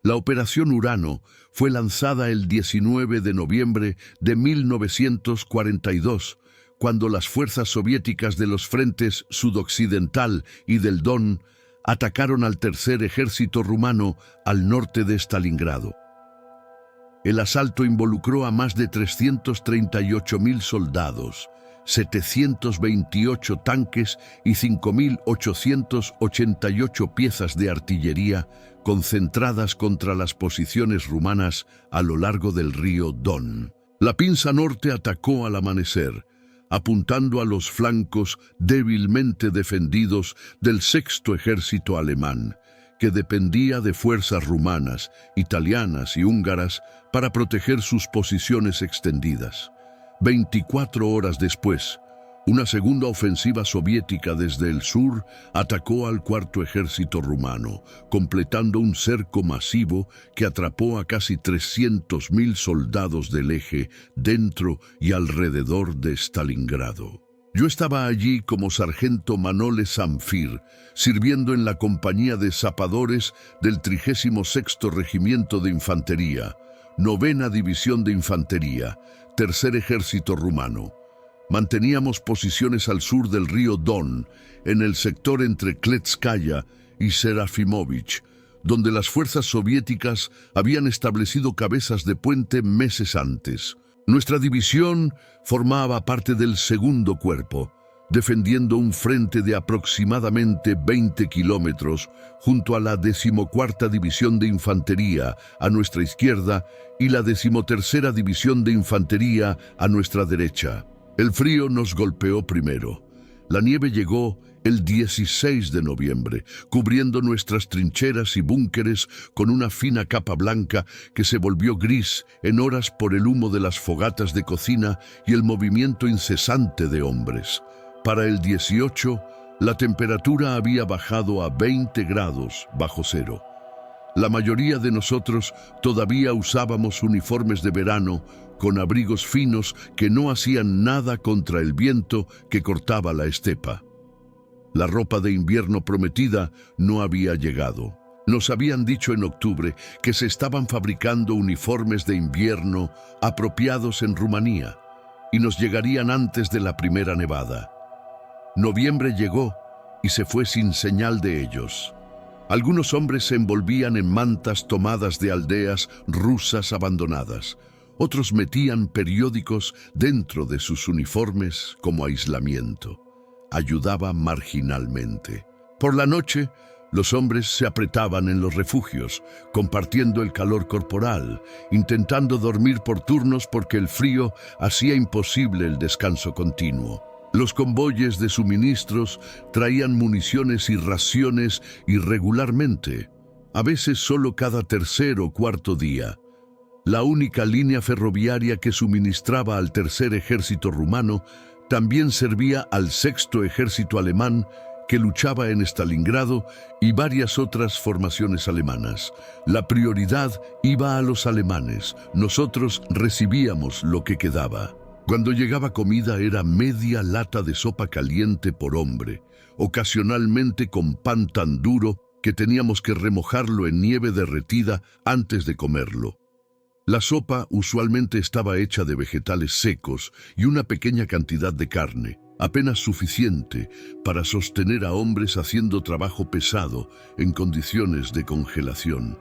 La Operación Urano fue lanzada el 19 de noviembre de 1942, cuando las fuerzas soviéticas de los frentes sudoccidental y del Don atacaron al tercer ejército rumano al norte de Stalingrado. El asalto involucró a más de 338.000 soldados, 728 tanques y 5.888 piezas de artillería concentradas contra las posiciones rumanas a lo largo del río Don. La pinza norte atacó al amanecer, apuntando a los flancos débilmente defendidos del sexto ejército alemán, que dependía de fuerzas rumanas, italianas y húngaras para proteger sus posiciones extendidas. 24 horas después, una segunda ofensiva soviética desde el sur atacó al cuarto ejército rumano, completando un cerco masivo que atrapó a casi 300.000 soldados del eje dentro y alrededor de Stalingrado. Yo estaba allí como sargento Manole Zamfir, sirviendo en la compañía de zapadores del 36º Regimiento de Infantería, 9ª División de Infantería, Tercer Ejército Rumano. Manteníamos posiciones al sur del río Don, en el sector entre Kletskaya y Serafimovich, donde las fuerzas soviéticas habían establecido cabezas de puente meses antes. Nuestra división formaba parte del segundo cuerpo, defendiendo un frente de aproximadamente 20 kilómetros junto a la 14ª División de Infantería a nuestra izquierda y la 13ª División de Infantería a nuestra derecha. El frío nos golpeó primero. La nieve llegó el 16 de noviembre, cubriendo nuestras trincheras y búnkeres con una fina capa blanca que se volvió gris en horas por el humo de las fogatas de cocina y el movimiento incesante de hombres. Para el 18, la temperatura había bajado a 20 grados bajo cero. La mayoría de nosotros todavía usábamos uniformes de verano con abrigos finos que no hacían nada contra el viento que cortaba la estepa. La ropa de invierno prometida no había llegado. Nos habían dicho en octubre que se estaban fabricando uniformes de invierno apropiados en Rumanía y nos llegarían antes de la primera nevada. Noviembre llegó y se fue sin señal de ellos. Algunos hombres se envolvían en mantas tomadas de aldeas rusas abandonadas. Otros metían periódicos dentro de sus uniformes como aislamiento. Ayudaba marginalmente. Por la noche, los hombres se apretaban en los refugios, compartiendo el calor corporal, intentando dormir por turnos porque el frío hacía imposible el descanso continuo. Los convoyes de suministros traían municiones y raciones irregularmente, a veces solo cada tercer o cuarto día. La única línea ferroviaria que suministraba al tercer ejército rumano también servía al sexto ejército alemán que luchaba en Stalingrado y varias otras formaciones alemanas. La prioridad iba a los alemanes, nosotros recibíamos lo que quedaba. Cuando llegaba comida era media lata de sopa caliente por hombre, ocasionalmente con pan tan duro que teníamos que remojarlo en nieve derretida antes de comerlo. La sopa usualmente estaba hecha de vegetales secos y una pequeña cantidad de carne, apenas suficiente para sostener a hombres haciendo trabajo pesado en condiciones de congelación.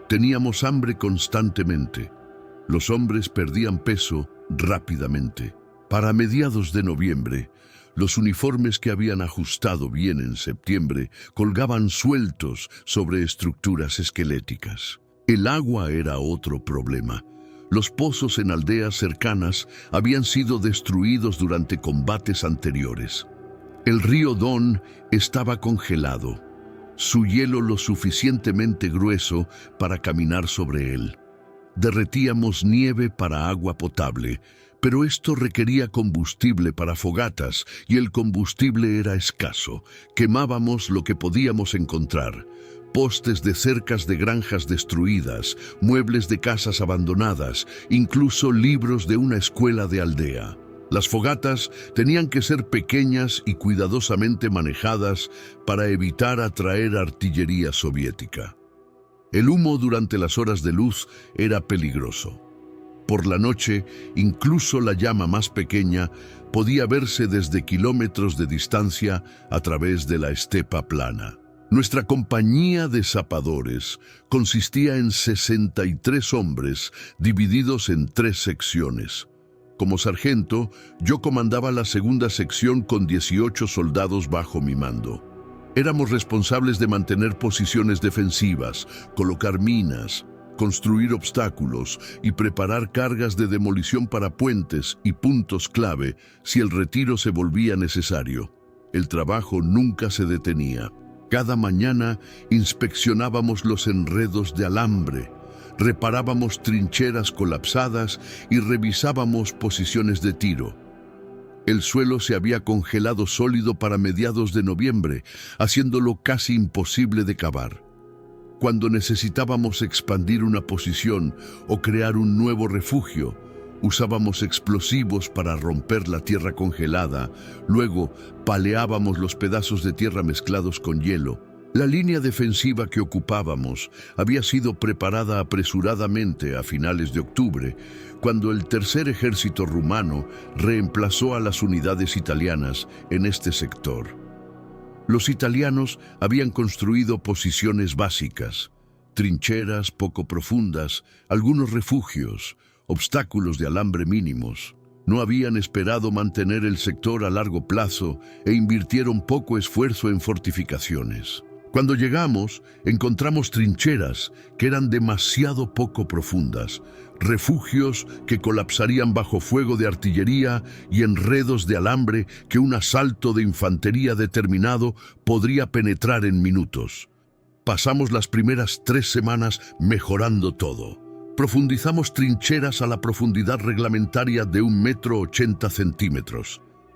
Teníamos hambre constantemente. Los hombres perdían peso rápidamente. Para mediados de noviembre, los uniformes que habían ajustado bien en septiembre colgaban sueltos sobre estructuras esqueléticas. El agua era otro problema. Los pozos en aldeas cercanas habían sido destruidos durante combates anteriores. El río Don estaba congelado, su hielo lo suficientemente grueso para caminar sobre él. Derretíamos nieve para agua potable, pero esto requería combustible para fogatas y el combustible era escaso. Quemábamos lo que podíamos encontrar: postes de cercas de granjas destruidas, muebles de casas abandonadas, incluso libros de una escuela de aldea. Las fogatas tenían que ser pequeñas y cuidadosamente manejadas para evitar atraer artillería soviética. El humo durante las horas de luz era peligroso. Por la noche, incluso la llama más pequeña podía verse desde kilómetros de distancia a través de la estepa plana. Nuestra compañía de zapadores consistía en 63 hombres divididos en 3 secciones. Como sargento, yo comandaba la segunda sección con 18 soldados bajo mi mando. Éramos responsables de mantener posiciones defensivas, colocar minas, construir obstáculos y preparar cargas de demolición para puentes y puntos clave si el retiro se volvía necesario. El trabajo nunca se detenía. Cada mañana inspeccionábamos los enredos de alambre, reparábamos trincheras colapsadas y revisábamos posiciones de tiro. El suelo se había congelado sólido para mediados de noviembre, haciéndolo casi imposible de cavar. Cuando necesitábamos expandir una posición o crear un nuevo refugio, usábamos explosivos para romper la tierra congelada, luego paleábamos los pedazos de tierra mezclados con hielo. La línea defensiva que ocupábamos había sido preparada apresuradamente a finales de octubre, cuando el tercer ejército rumano reemplazó a las unidades italianas en este sector. Los italianos habían construido posiciones básicas, trincheras poco profundas, algunos refugios, obstáculos de alambre mínimos. No habían esperado mantener el sector a largo plazo e invirtieron poco esfuerzo en fortificaciones. Cuando llegamos, encontramos trincheras que eran demasiado poco profundas, refugios que colapsarían bajo fuego de artillería y enredos de alambre que un asalto de infantería determinado podría penetrar en minutos. Pasamos las primeras 3 semanas mejorando todo. Profundizamos trincheras a la profundidad reglamentaria de 1,80 m.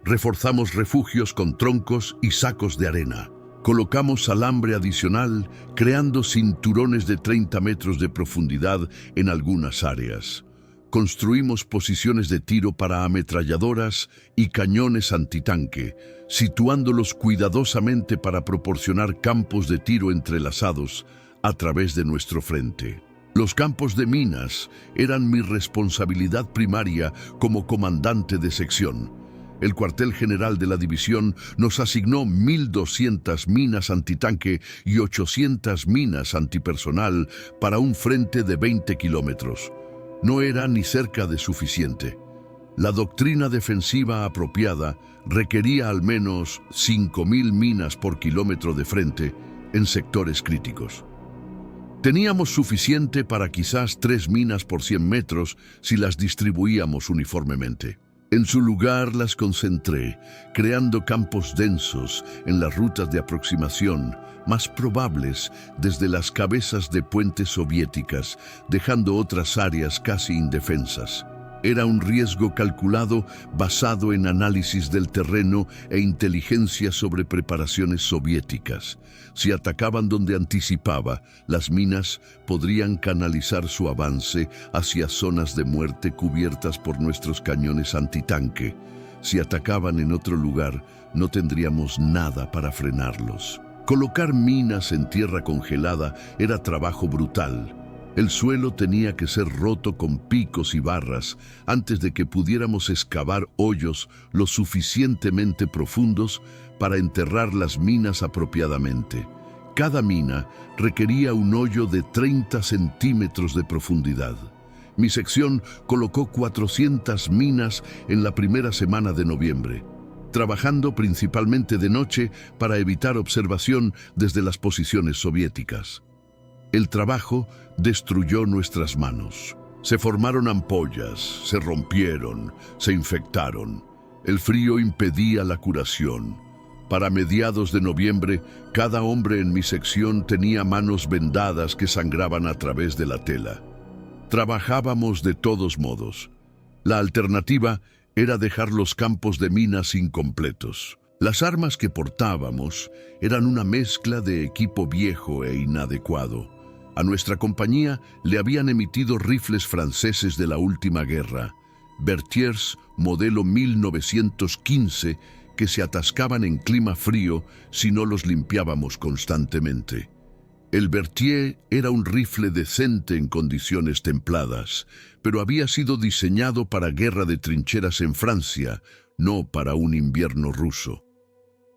Reforzamos refugios con troncos y sacos de arena. Colocamos alambre adicional, creando cinturones de 30 metros de profundidad en algunas áreas. Construimos posiciones de tiro para ametralladoras y cañones antitanque, situándolos cuidadosamente para proporcionar campos de tiro entrelazados a través de nuestro frente. Los campos de minas eran mi responsabilidad primaria como comandante de sección. El cuartel general de la división nos asignó 1,200 minas antitanque y 800 minas antipersonal para un frente de 20 kilómetros. No era ni cerca de suficiente. La doctrina defensiva apropiada requería al menos 5,000 minas por kilómetro de frente en sectores críticos. Teníamos suficiente para quizás 3 minas por 100 metros si las distribuíamos uniformemente. En su lugar las concentré, creando campos densos en las rutas de aproximación más probables desde las cabezas de puentes soviéticas, dejando otras áreas casi indefensas. Era un riesgo calculado basado en análisis del terreno e inteligencia sobre preparaciones soviéticas. Si atacaban donde anticipaba, las minas podrían canalizar su avance hacia zonas de muerte cubiertas por nuestros cañones antitanque. Si atacaban en otro lugar, no tendríamos nada para frenarlos. Colocar minas en tierra congelada era trabajo brutal. El suelo tenía que ser roto con picos y barras antes de que pudiéramos excavar hoyos lo suficientemente profundos para enterrar las minas apropiadamente. Cada mina requería un hoyo de 30 centímetros de profundidad. Mi sección colocó 400 minas en la primera semana de noviembre, trabajando principalmente de noche para evitar observación desde las posiciones soviéticas. El trabajo destruyó nuestras manos. Se formaron ampollas, se rompieron, se infectaron. El frío impedía la curación. Para mediados de noviembre, cada hombre en mi sección tenía manos vendadas que sangraban a través de la tela. Trabajábamos de todos modos. La alternativa era dejar los campos de minas incompletos. Las armas que portábamos eran una mezcla de equipo viejo e inadecuado. A nuestra compañía le habían emitido rifles franceses de la última guerra, Berthiers modelo 1915, que se atascaban en clima frío si no los limpiábamos constantemente. El Berthier era un rifle decente en condiciones templadas, pero había sido diseñado para guerra de trincheras en Francia, no para un invierno ruso.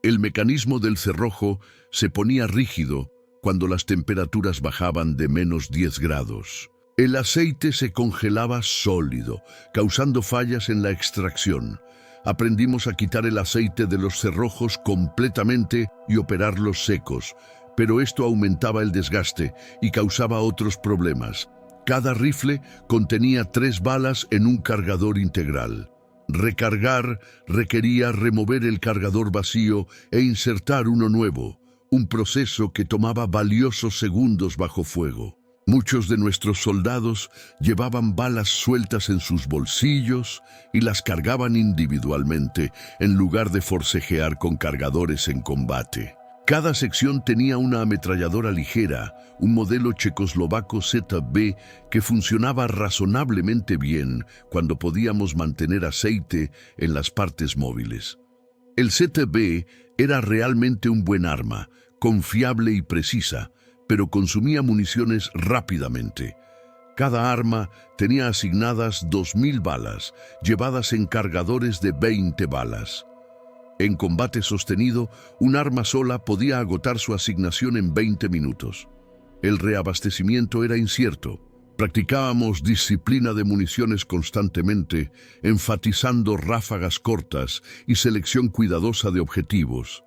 El mecanismo del cerrojo se ponía rígido cuando las temperaturas bajaban de -10 grados. El aceite se congelaba sólido, causando fallas en la extracción. Aprendimos a quitar el aceite de los cerrojos completamente y operarlos secos, pero esto aumentaba el desgaste y causaba otros problemas. Cada rifle contenía 3 balas en un cargador integral. Recargar requería remover el cargador vacío e insertar uno nuevo, un proceso que tomaba valiosos segundos bajo fuego. Muchos de nuestros soldados llevaban balas sueltas en sus bolsillos y las cargaban individualmente en lugar de forcejear con cargadores en combate. Cada sección tenía una ametralladora ligera, un modelo checoslovaco ZB que funcionaba razonablemente bien cuando podíamos mantener aceite en las partes móviles. El ZB era realmente un buen arma, confiable y precisa, pero consumía municiones rápidamente. Cada arma tenía asignadas 2000 balas, llevadas en cargadores de 20 balas. En combate sostenido, un arma sola podía agotar su asignación en 20 minutos. El reabastecimiento era incierto. Practicábamos disciplina de municiones constantemente, enfatizando ráfagas cortas y selección cuidadosa de objetivos.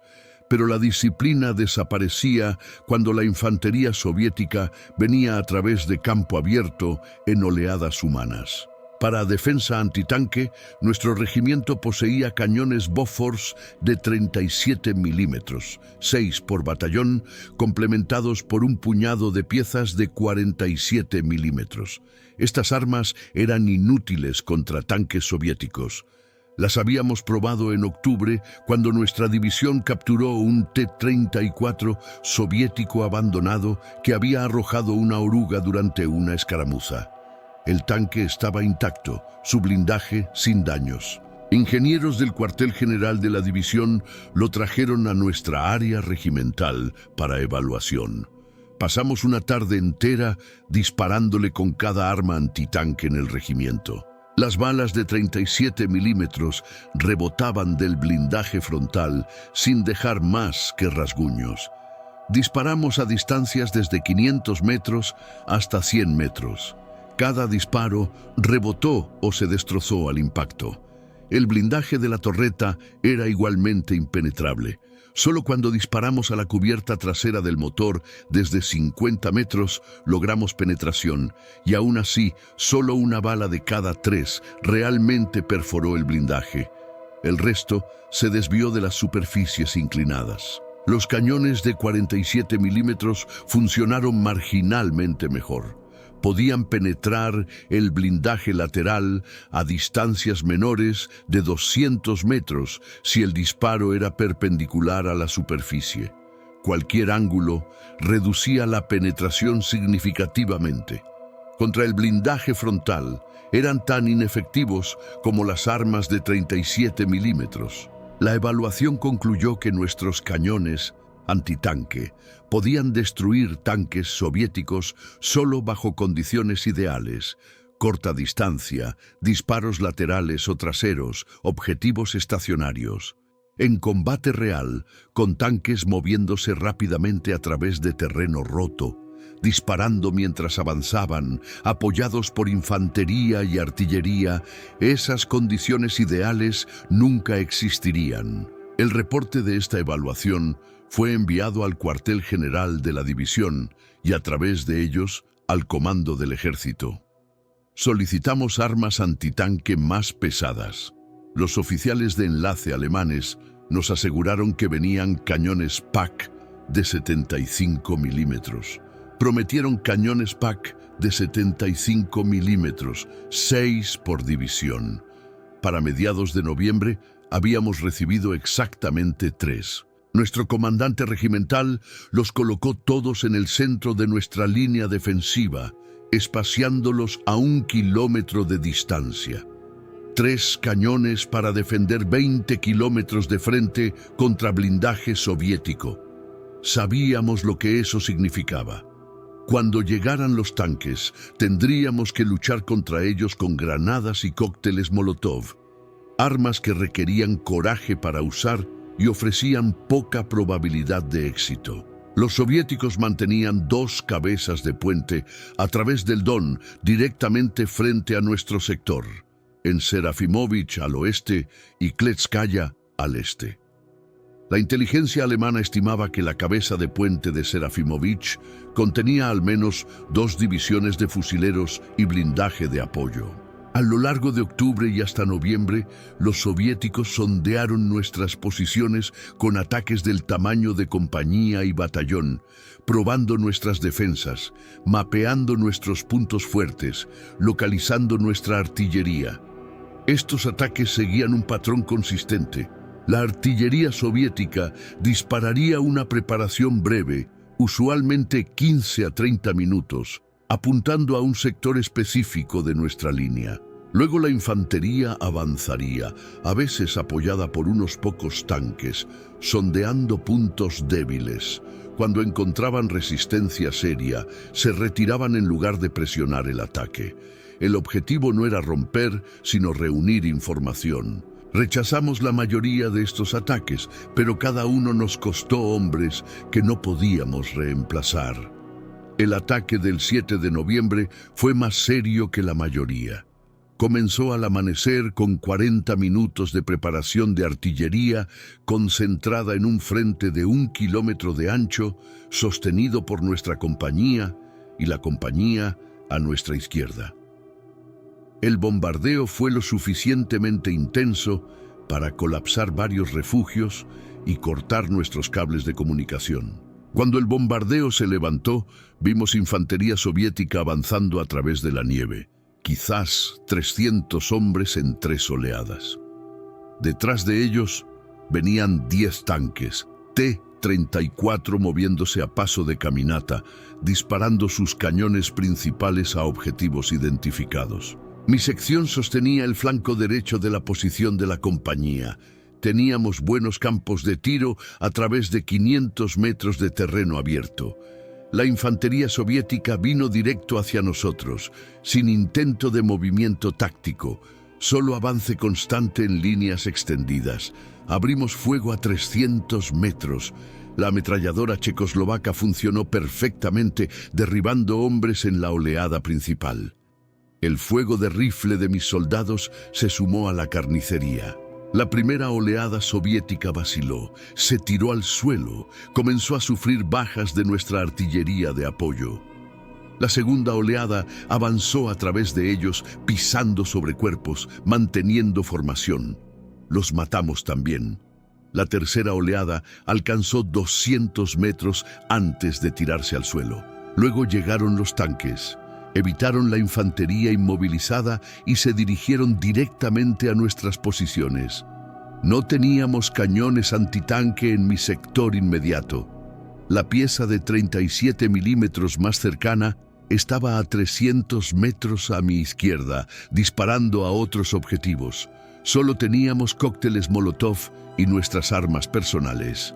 Pero la disciplina desaparecía cuando la infantería soviética venía a través de campo abierto en oleadas humanas. Para defensa antitanque, nuestro regimiento poseía cañones Bofors de 37 milímetros, 6 por batallón, complementados por un puñado de piezas de 47 milímetros. Estas armas eran inútiles contra tanques soviéticos. Las habíamos probado en octubre cuando nuestra división capturó un T-34 soviético abandonado que había arrojado una oruga durante una escaramuza. El tanque estaba intacto, su blindaje sin daños. Ingenieros del cuartel general de la división lo trajeron a nuestra área regimental para evaluación. Pasamos una tarde entera disparándole con cada arma antitanque en el regimiento. Las balas de 37 milímetros rebotaban del blindaje frontal sin dejar más que rasguños. Disparamos a distancias desde 500 metros hasta 100 metros. Cada disparo rebotó o se destrozó al impacto. El blindaje de la torreta era igualmente impenetrable. Solo cuando disparamos a la cubierta trasera del motor desde 50 metros logramos penetración, y aún así, solo una bala de cada 3 realmente perforó el blindaje. El resto se desvió de las superficies inclinadas. Los cañones de 47 milímetros funcionaron marginalmente mejor. Podían penetrar el blindaje lateral a distancias menores de 200 metros si el disparo era perpendicular a la superficie. Cualquier ángulo reducía la penetración significativamente. Contra el blindaje frontal eran tan inefectivos como las armas de 37 milímetros. La evaluación concluyó que nuestros cañones antitanque podían destruir tanques soviéticos solo bajo condiciones ideales: corta distancia, disparos laterales o traseros, objetivos estacionarios. En combate real, con tanques moviéndose rápidamente a través de terreno roto, disparando mientras avanzaban, apoyados por infantería y artillería, esas condiciones ideales nunca existirían. El reporte de esta evaluación fue enviado al cuartel general de la división y a través de ellos al comando del ejército. Solicitamos armas antitanque más pesadas. Los oficiales de enlace alemanes nos aseguraron que venían cañones PaK de 75 milímetros. Prometieron cañones PaK de 75 milímetros, 6 por división. Para mediados de noviembre habíamos recibido exactamente 3. Nuestro comandante regimental los colocó todos en el centro de nuestra línea defensiva, espaciándolos a 1 kilómetro de distancia. 3 cañones para defender 20 kilómetros de frente contra blindaje soviético. Sabíamos lo que eso significaba. Cuando llegaran los tanques, tendríamos que luchar contra ellos con granadas y cócteles Molotov, armas que requerían coraje para usar y ofrecían poca probabilidad de éxito. Los soviéticos mantenían 2 cabezas de puente a través del Don directamente frente a nuestro sector, en Serafimovich al oeste y Kletskaya al este. La inteligencia alemana estimaba que la cabeza de puente de Serafimovich contenía al menos 2 divisiones de fusileros y blindaje de apoyo. A lo largo de octubre y hasta noviembre, los soviéticos sondearon nuestras posiciones con ataques del tamaño de compañía y batallón, probando nuestras defensas, mapeando nuestros puntos fuertes, localizando nuestra artillería. Estos ataques seguían un patrón consistente. La artillería soviética dispararía una preparación breve, usualmente 15 a 30 minutos, apuntando a un sector específico de nuestra línea. Luego la infantería avanzaría, a veces apoyada por unos pocos tanques, sondeando puntos débiles. Cuando encontraban resistencia seria, se retiraban en lugar de presionar el ataque. El objetivo no era romper, sino reunir información. Rechazamos la mayoría de estos ataques, pero cada uno nos costó hombres que no podíamos reemplazar. El ataque del 7 de noviembre fue más serio que la mayoría. Comenzó al amanecer con 40 minutos de preparación de artillería concentrada en un frente de 1 kilómetro de ancho, sostenido por nuestra compañía y la compañía a nuestra izquierda. El bombardeo fue lo suficientemente intenso para colapsar varios refugios y cortar nuestros cables de comunicación. Cuando el bombardeo se levantó, vimos infantería soviética avanzando a través de la nieve, quizás 300 hombres en 3 oleadas. Detrás de ellos venían 10 tanques, T-34 moviéndose a paso de caminata, disparando sus cañones principales a objetivos identificados. Mi sección sostenía el flanco derecho de la posición de la compañía. Teníamos buenos campos de tiro a través de 500 metros de terreno abierto. La infantería soviética vino directo hacia nosotros, sin intento de movimiento táctico, solo avance constante en líneas extendidas. Abrimos fuego a 300 metros. La ametralladora checoslovaca funcionó perfectamente, derribando hombres en la oleada principal. El fuego de rifle de mis soldados se sumó a la carnicería. La primera oleada soviética vaciló, se tiró al suelo, comenzó a sufrir bajas de nuestra artillería de apoyo. La segunda oleada avanzó a través de ellos, pisando sobre cuerpos, manteniendo formación. Los matamos también. La tercera oleada alcanzó 200 metros antes de tirarse al suelo. Luego llegaron los tanques. Evitaron la infantería inmovilizada y se dirigieron directamente a nuestras posiciones. No teníamos cañones antitanque en mi sector inmediato. La pieza de 37 milímetros más cercana estaba a 300 metros a mi izquierda, disparando a otros objetivos. Solo teníamos cócteles Molotov y nuestras armas personales.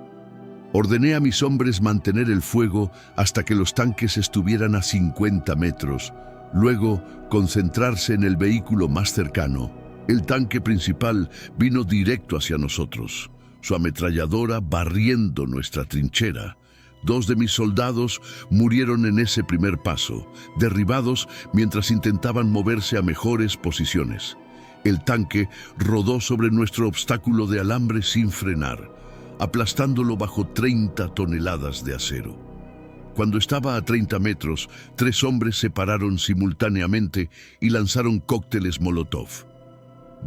Ordené a mis hombres mantener el fuego hasta que los tanques estuvieran a 50 metros, luego concentrarse en el vehículo más cercano. El tanque principal vino directo hacia nosotros, su ametralladora barriendo nuestra trinchera. 2 de mis soldados murieron en ese primer paso, derribados mientras intentaban moverse a mejores posiciones. El tanque rodó sobre nuestro obstáculo de alambre sin frenar, aplastándolo bajo 30 toneladas de acero. Cuando estaba a 30 metros, 3 hombres se pararon simultáneamente y lanzaron cócteles Molotov.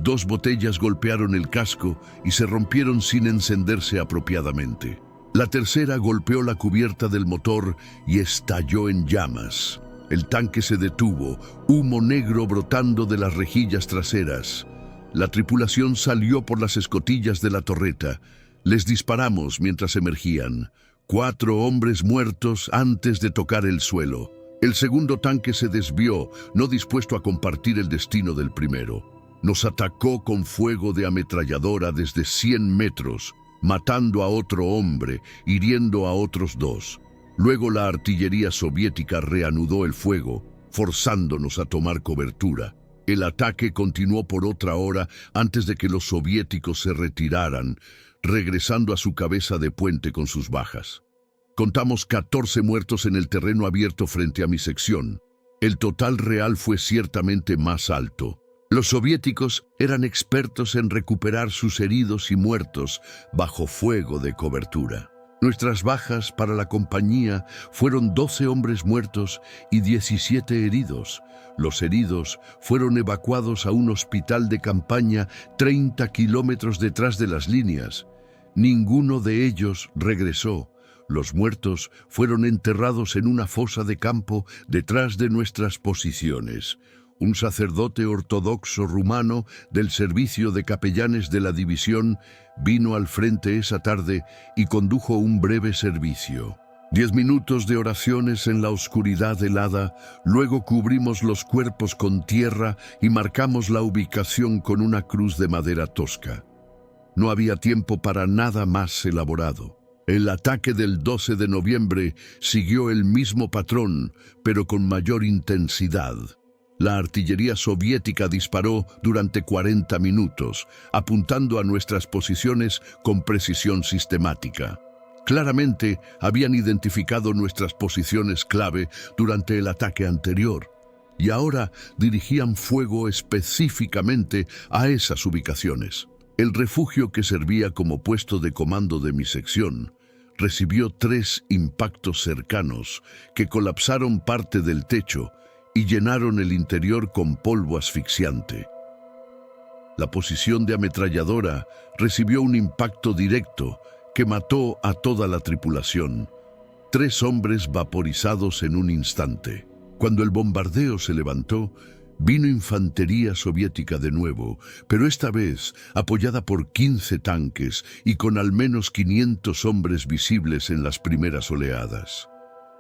2 botellas golpearon el casco y se rompieron sin encenderse apropiadamente. La tercera golpeó la cubierta del motor y estalló en llamas. El tanque se detuvo, humo negro brotando de las rejillas traseras. La tripulación salió por las escotillas de la torreta. Les disparamos mientras emergían. 4 hombres muertos antes de tocar el suelo. El segundo tanque se desvió, no dispuesto a compartir el destino del primero. Nos atacó con fuego de ametralladora desde 100 metros. matando a otro hombre, hiriendo a otros dos. Luego la artillería soviética reanudó el fuego, forzándonos a tomar cobertura. El ataque continuó por otra hora antes de que los soviéticos se retiraran, regresando a su cabeza de puente con sus bajas. Contamos 14 muertos en el terreno abierto frente a mi sección. El total real fue ciertamente más alto. Los soviéticos eran expertos en recuperar sus heridos y muertos bajo fuego de cobertura. Nuestras bajas para la compañía fueron 12 hombres muertos y 17 heridos. Los heridos fueron evacuados a un hospital de campaña 30 kilómetros detrás de las líneas. Ninguno de ellos regresó. Los muertos fueron enterrados en una fosa de campo detrás de nuestras posiciones. Un sacerdote ortodoxo rumano del servicio de capellanes de la división vino al frente esa tarde y condujo un breve servicio. 10 minutos de oraciones en la oscuridad helada, luego cubrimos los cuerpos con tierra y marcamos la ubicación con una cruz de madera tosca. No había tiempo para nada más elaborado. El ataque del 12 de noviembre siguió el mismo patrón, pero con mayor intensidad. La artillería soviética disparó durante 40 minutos, apuntando a nuestras posiciones con precisión sistemática. Claramente habían identificado nuestras posiciones clave durante el ataque anterior, y ahora dirigían fuego específicamente a esas ubicaciones. El refugio que servía como puesto de comando de mi sección recibió 3 impactos cercanos que colapsaron parte del techo y llenaron el interior con polvo asfixiante. La posición de ametralladora recibió un impacto directo que mató a toda la tripulación. 3 hombres vaporizados en un instante. Cuando el bombardeo se levantó, vino infantería soviética de nuevo, pero esta vez apoyada por 15 tanques y con al menos 500 hombres visibles en las primeras oleadas.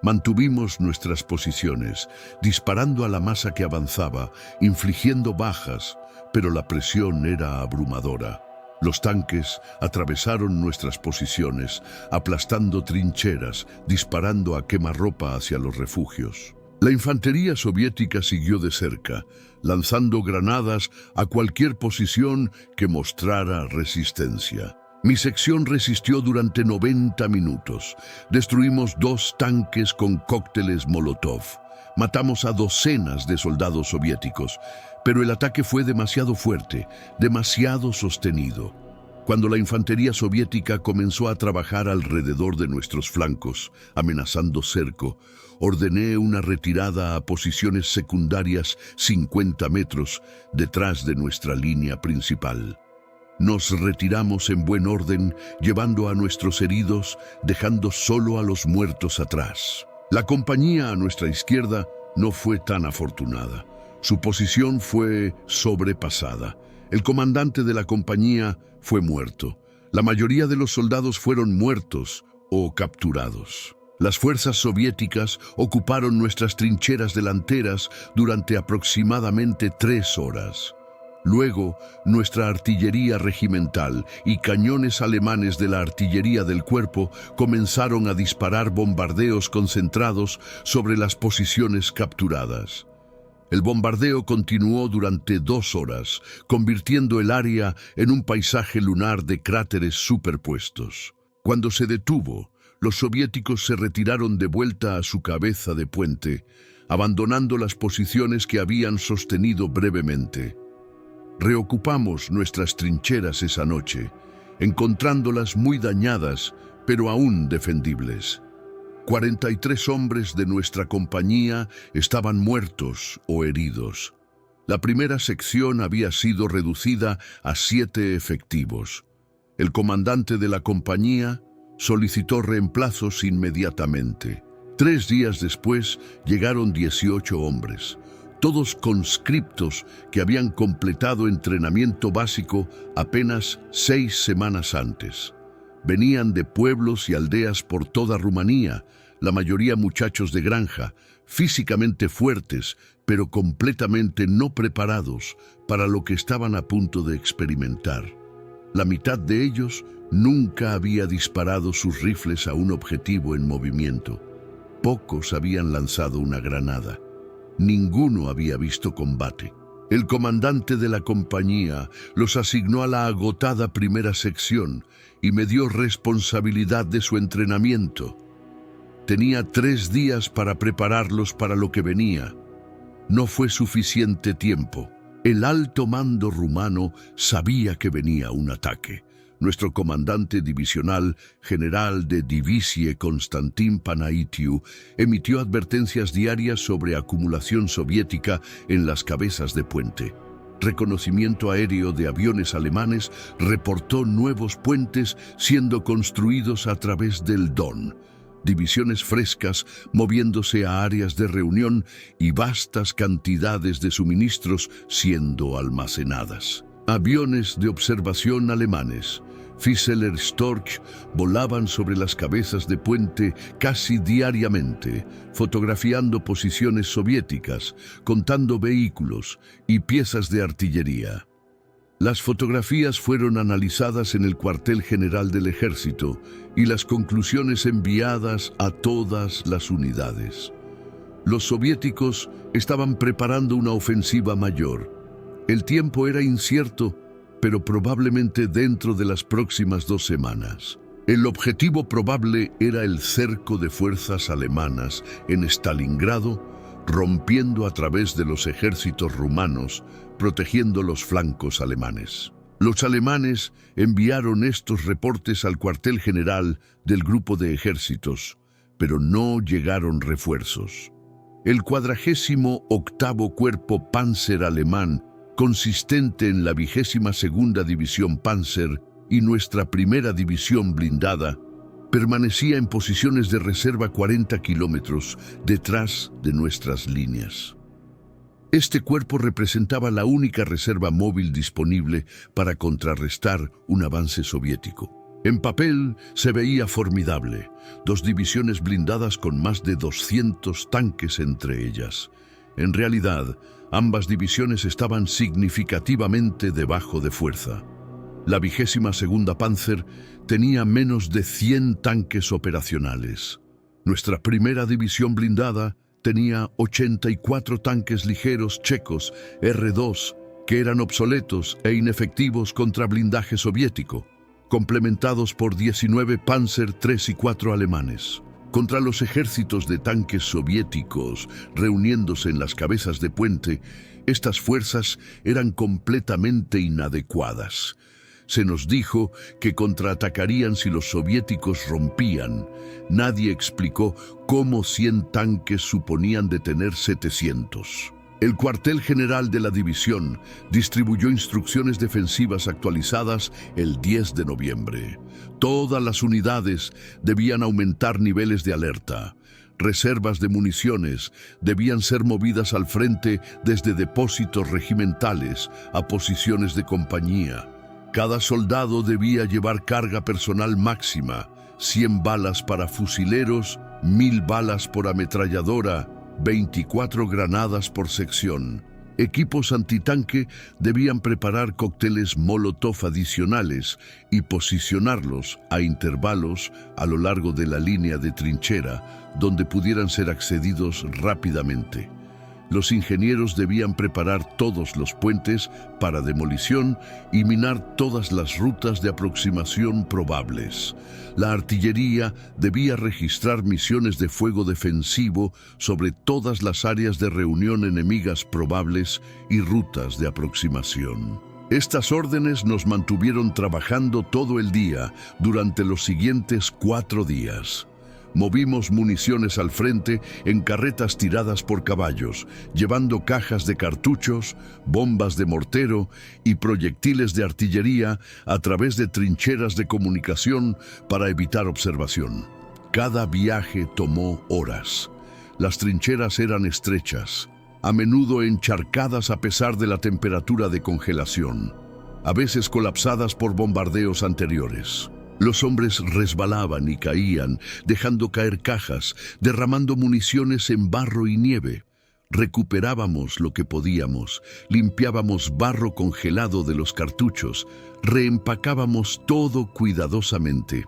Mantuvimos nuestras posiciones, disparando a la masa que avanzaba, infligiendo bajas, pero la presión era abrumadora. Los tanques atravesaron nuestras posiciones, aplastando trincheras, disparando a quemarropa hacia los refugios. La infantería soviética siguió de cerca, lanzando granadas a cualquier posición que mostrara resistencia. Mi sección resistió durante 90 minutos. Destruimos 2 tanques con cócteles Molotov. Matamos a docenas de soldados soviéticos, pero el ataque fue demasiado fuerte, demasiado sostenido. Cuando la infantería soviética comenzó a trabajar alrededor de nuestros flancos, amenazando cerco, ordené una retirada a posiciones secundarias 50 metros detrás de nuestra línea principal. Nos retiramos en buen orden, llevando a nuestros heridos, dejando solo a los muertos atrás. La compañía a nuestra izquierda no fue tan afortunada. Su posición fue sobrepasada. El comandante de la compañía fue muerto. La mayoría de los soldados fueron muertos o capturados. Las fuerzas soviéticas ocuparon nuestras trincheras delanteras durante aproximadamente 3 horas. Luego, nuestra artillería regimental y cañones alemanes de la artillería del cuerpo comenzaron a disparar bombardeos concentrados sobre las posiciones capturadas. El bombardeo continuó durante 2 horas, convirtiendo el área en un paisaje lunar de cráteres superpuestos. Cuando se detuvo, los soviéticos se retiraron de vuelta a su cabeza de puente, abandonando las posiciones que habían sostenido brevemente. Reocupamos nuestras trincheras esa noche, encontrándolas muy dañadas, pero aún defendibles. 43 hombres de nuestra compañía estaban muertos o heridos. La primera sección había sido reducida a 7 efectivos. El comandante de la compañía solicitó reemplazos inmediatamente. 3 días después llegaron 18 hombres, todos conscriptos que habían completado entrenamiento básico apenas 6 semanas antes. Venían de pueblos y aldeas por toda Rumanía, la mayoría muchachos de granja, físicamente fuertes, pero completamente no preparados para lo que estaban a punto de experimentar. La mitad de ellos nunca había disparado sus rifles a un objetivo en movimiento. Pocos habían lanzado una granada. Ninguno había visto combate. El comandante de la compañía los asignó a la agotada primera sección y me dio responsabilidad de su entrenamiento. Tenía 3 días para prepararlos para lo que venía. No fue suficiente tiempo. El alto mando rumano sabía que venía un ataque. Nuestro comandante divisional, general de Divisie Constantin Panaitiu, emitió advertencias diarias sobre acumulación soviética en las cabezas de puente. Reconocimiento aéreo de aviones alemanes reportó nuevos puentes siendo construidos a través del Don. Divisiones frescas moviéndose a áreas de reunión y vastas cantidades de suministros siendo almacenadas. Aviones de observación alemanes, Fieseler Storch, volaban sobre las cabezas de puente casi diariamente, fotografiando posiciones soviéticas, contando vehículos y piezas de artillería. Las fotografías fueron analizadas en el cuartel general del ejército y las conclusiones enviadas a todas las unidades. Los soviéticos estaban preparando una ofensiva mayor. El tiempo era incierto, pero probablemente dentro de las próximas 2 semanas. El objetivo probable era el cerco de fuerzas alemanas en Stalingrado, rompiendo a través de los ejércitos rumanos, protegiendo los flancos alemanes. Los alemanes enviaron estos reportes al cuartel general del grupo de ejércitos, pero no llegaron refuerzos. El 48º Cuerpo Panzer alemán, consistente en la 22ª División Panzer y nuestra primera división blindada, permanecía en posiciones de reserva 40 kilómetros detrás de nuestras líneas. Este cuerpo representaba la única reserva móvil disponible para contrarrestar un avance soviético. En papel se veía formidable, 2 divisiones blindadas con más de 200 tanques entre ellas. En realidad, ambas divisiones estaban significativamente debajo de fuerza. La 22ª Panzer tenía menos de 100 tanques operacionales. Nuestra primera división blindada tenía 84 tanques ligeros checos R2 que eran obsoletos e inefectivos contra blindaje soviético, complementados por 19 Panzer III y 4 alemanes. Contra los ejércitos de tanques soviéticos reuniéndose en las cabezas de puente, estas fuerzas eran completamente inadecuadas. Se nos dijo que contraatacarían si los soviéticos rompían. Nadie explicó cómo 100 tanques suponían detener 700. El cuartel general de la división distribuyó instrucciones defensivas actualizadas el 10 de noviembre. Todas las unidades debían aumentar niveles de alerta. Reservas de municiones debían ser movidas al frente desde depósitos regimentales a posiciones de compañía. Cada soldado debía llevar carga personal máxima, 100 balas para fusileros, 1000 balas por ametralladora, 24 granadas por sección. Equipos antitanque debían preparar cócteles Molotov adicionales y posicionarlos a intervalos a lo largo de la línea de trinchera, donde pudieran ser accedidos rápidamente. Los ingenieros debían preparar todos los puentes para demolición y minar todas las rutas de aproximación probables. La artillería debía registrar misiones de fuego defensivo sobre todas las áreas de reunión enemigas probables y rutas de aproximación. Estas órdenes nos mantuvieron trabajando todo el día durante los siguientes 4 días. Movimos municiones al frente en carretas tiradas por caballos, llevando cajas de cartuchos, bombas de mortero y proyectiles de artillería a través de trincheras de comunicación para evitar observación. Cada viaje tomó horas. Las trincheras eran estrechas, a menudo encharcadas a pesar de la temperatura de congelación, a veces colapsadas por bombardeos anteriores. Los hombres resbalaban y caían, dejando caer cajas, derramando municiones en barro y nieve. Recuperábamos lo que podíamos, limpiábamos barro congelado de los cartuchos, reempacábamos todo cuidadosamente.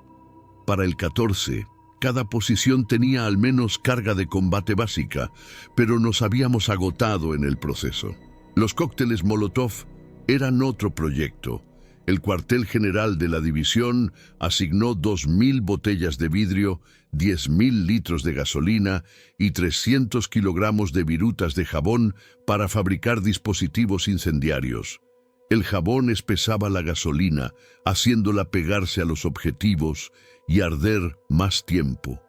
Para el 14, cada posición tenía al menos carga de combate básica, pero nos habíamos agotado en el proceso. Los cócteles Molotov eran otro proyecto. El cuartel general de la división asignó 2.000 botellas de vidrio, 10.000 litros de gasolina y 300 kilogramos de virutas de jabón para fabricar dispositivos incendiarios. El jabón espesaba la gasolina, haciéndola pegarse a los objetivos y arder más tiempo.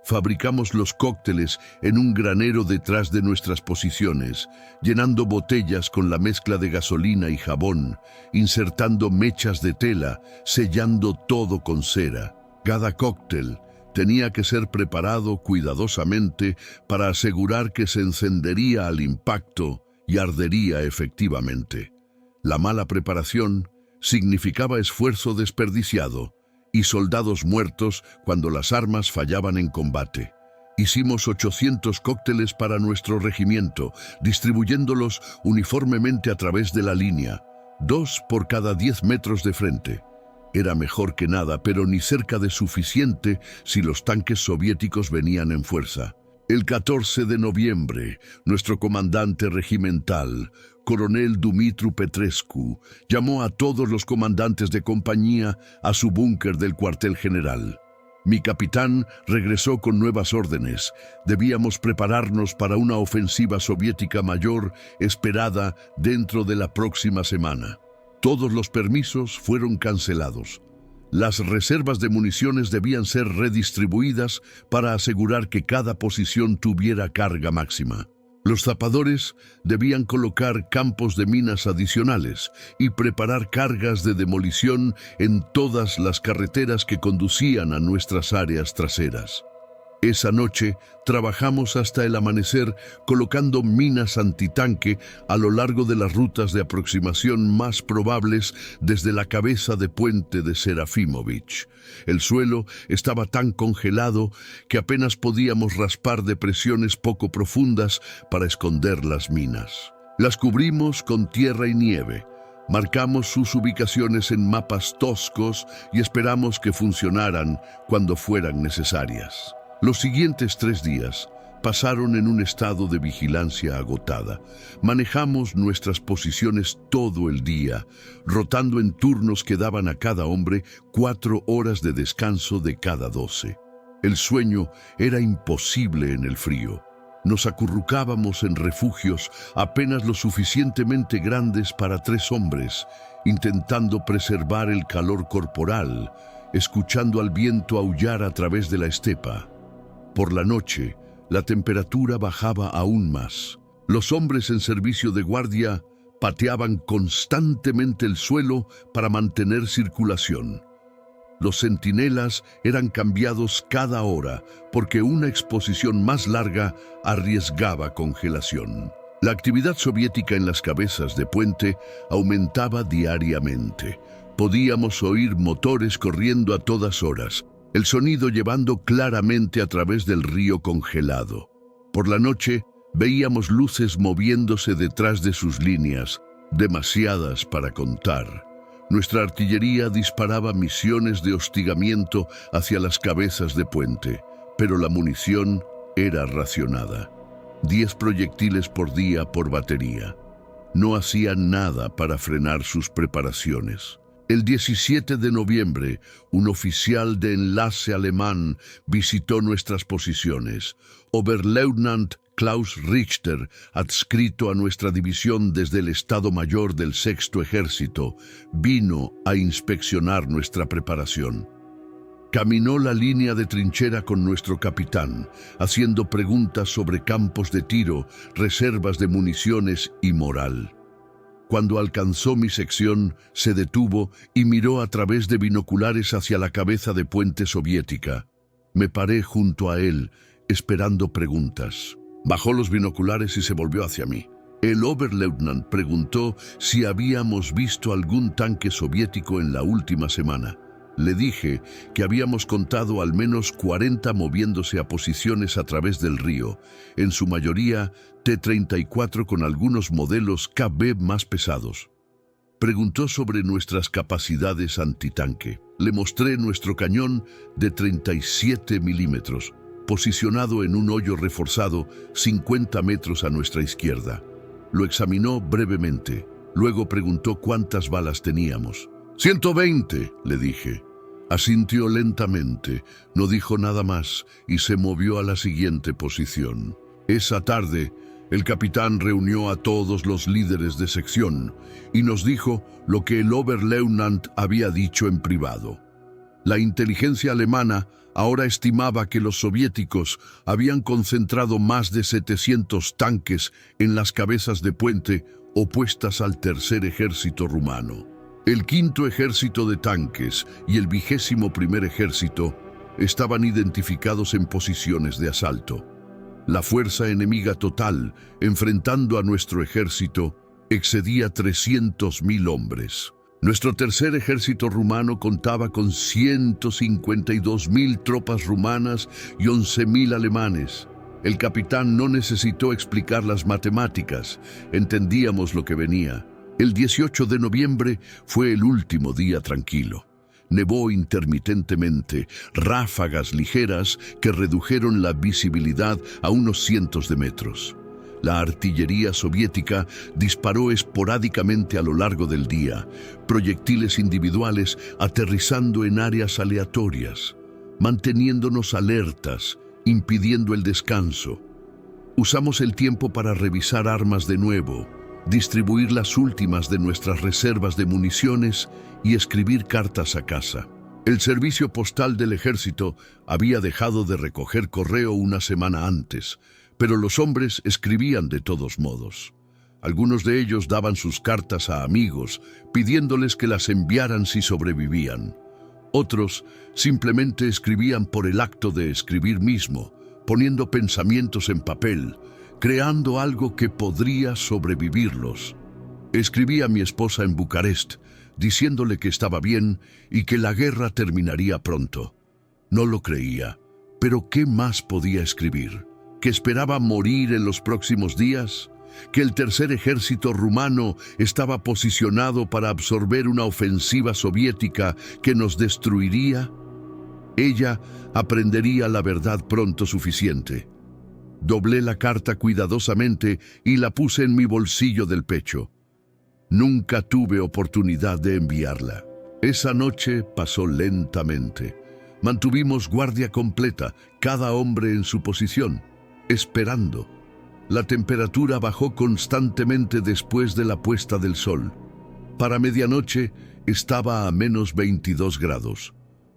Fabricamos los cócteles en un granero detrás de nuestras posiciones, llenando botellas con la mezcla de gasolina y jabón, insertando mechas de tela, sellando todo con cera. Cada cóctel tenía que ser preparado cuidadosamente para asegurar que se encendería al impacto y ardería efectivamente. La mala preparación significaba esfuerzo desperdiciado y soldados muertos cuando las armas fallaban en combate. Hicimos 800 cócteles para nuestro regimiento, distribuyéndolos uniformemente a través de la línea, 2 por cada 10 metros de frente. Era mejor que nada, pero ni cerca de suficiente si los tanques soviéticos venían en fuerza. El 14 de noviembre, nuestro comandante regimental, coronel Dumitru Petrescu, llamó a todos los comandantes de compañía a su búnker del cuartel general. Mi capitán regresó con nuevas órdenes. Debíamos prepararnos para una ofensiva soviética mayor esperada dentro de la próxima semana. Todos los permisos fueron cancelados. Las reservas de municiones debían ser redistribuidas para asegurar que cada posición tuviera carga máxima. Los zapadores debían colocar campos de minas adicionales y preparar cargas de demolición en todas las carreteras que conducían a nuestras áreas traseras. Esa noche trabajamos hasta el amanecer colocando minas antitanque a lo largo de las rutas de aproximación más probables desde la cabeza de puente de Serafimovich. El suelo estaba tan congelado que apenas podíamos raspar depresiones poco profundas para esconder las minas. Las cubrimos con tierra y nieve. Marcamos sus ubicaciones en mapas toscos y esperamos que funcionaran cuando fueran necesarias. Los siguientes 3 días pasaron en un estado de vigilancia agotada. Manejamos nuestras posiciones todo el día, rotando en turnos que daban a cada hombre 4 horas de descanso de cada 12. El sueño era imposible en el frío. Nos acurrucábamos en refugios apenas lo suficientemente grandes para 3 hombres, intentando preservar el calor corporal, escuchando al viento aullar a través de la estepa. Por la noche, la temperatura bajaba aún más. Los hombres en servicio de guardia pateaban constantemente el suelo para mantener circulación. Los centinelas eran cambiados cada hora porque una exposición más larga arriesgaba congelación. La actividad soviética en las cabezas de puente aumentaba diariamente. Podíamos oír motores corriendo a todas horas, el sonido llevando claramente a través del río congelado. Por la noche, veíamos luces moviéndose detrás de sus líneas, demasiadas para contar. Nuestra artillería disparaba misiones de hostigamiento hacia las cabezas de puente, pero la munición era racionada. 10 proyectiles por día por batería. No hacían nada para frenar sus preparaciones. El 17 de noviembre, un oficial de enlace alemán visitó nuestras posiciones. Oberleutnant Klaus Richter, adscrito a nuestra división desde el Estado Mayor del Sexto Ejército, vino a inspeccionar nuestra preparación. Caminó la línea de trinchera con nuestro capitán, haciendo preguntas sobre campos de tiro, reservas de municiones y moral. Cuando alcanzó mi sección, se detuvo y miró a través de binoculares hacia la cabeza de puente soviética. Me paré junto a él, esperando preguntas. Bajó los binoculares y se volvió hacia mí. El Oberleutnant preguntó si habíamos visto algún tanque soviético en la última semana. Le dije que habíamos contado al menos 40 moviéndose a posiciones a través del río, en su mayoría T-34 con algunos modelos KB más pesados. Preguntó sobre nuestras capacidades antitanque. Le mostré nuestro cañón de 37 milímetros, posicionado en un hoyo reforzado 50 metros a nuestra izquierda. Lo examinó brevemente. Luego preguntó cuántas balas teníamos. 120, le dije. Asintió lentamente, no dijo nada más y se movió a la siguiente posición. Esa tarde, el capitán reunió a todos los líderes de sección y nos dijo lo que el Oberleutnant había dicho en privado. La inteligencia alemana ahora estimaba que los soviéticos habían concentrado más de 700 tanques en las cabezas de puente opuestas al tercer ejército rumano. El quinto ejército de tanques y el 21º ejército estaban identificados en posiciones de asalto. La fuerza enemiga total, enfrentando a nuestro ejército, excedía 300.000 hombres. Nuestro tercer ejército rumano contaba con 152.000 tropas rumanas y 11.000 alemanes. El capitán no necesitó explicar las matemáticas, entendíamos lo que venía. El 18 de noviembre fue el último día tranquilo. Nevó intermitentemente, ráfagas ligeras que redujeron la visibilidad a unos cientos de metros. La artillería soviética disparó esporádicamente a lo largo del día, proyectiles individuales aterrizando en áreas aleatorias, manteniéndonos alertas, impidiendo el descanso. Usamos el tiempo para revisar armas de nuevo, distribuir las últimas de nuestras reservas de municiones y escribir cartas a casa. El servicio postal del ejército había dejado de recoger correo una semana antes, pero los hombres escribían de todos modos. Algunos de ellos daban sus cartas a amigos, pidiéndoles que las enviaran si sobrevivían. Otros simplemente escribían por el acto de escribir mismo, poniendo pensamientos en papel, creando algo que podría sobrevivirlos. Escribí a mi esposa en Bucarest, diciéndole que estaba bien y que la guerra terminaría pronto. No lo creía, pero ¿qué más podía escribir? ¿Que esperaba morir en los próximos días? ¿Que el tercer ejército rumano estaba posicionado para absorber una ofensiva soviética que nos destruiría? Ella aprendería la verdad pronto suficiente. Doblé la carta cuidadosamente y la puse en mi bolsillo del pecho. Nunca tuve oportunidad de enviarla. Esa noche pasó lentamente. Mantuvimos guardia completa, cada hombre en su posición, esperando. La temperatura bajó constantemente después de la puesta del sol. Para medianoche estaba a menos 22 grados.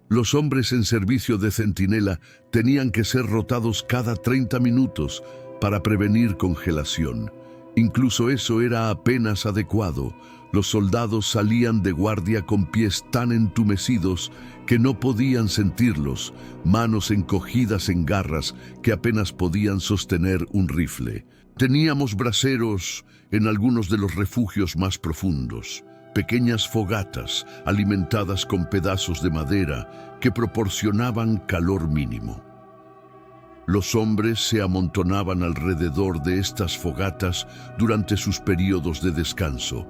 Los hombres en servicio de centinela tenían que ser rotados cada 30 minutos para prevenir congelación. Incluso eso era apenas adecuado. Los soldados salían de guardia con pies tan entumecidos que no podían sentirlos, manos encogidas en garras que apenas podían sostener un rifle. Teníamos braseros en algunos de los refugios más profundos, pequeñas fogatas alimentadas con pedazos de madera que proporcionaban calor mínimo. Los hombres se amontonaban alrededor de estas fogatas durante sus periodos de descanso,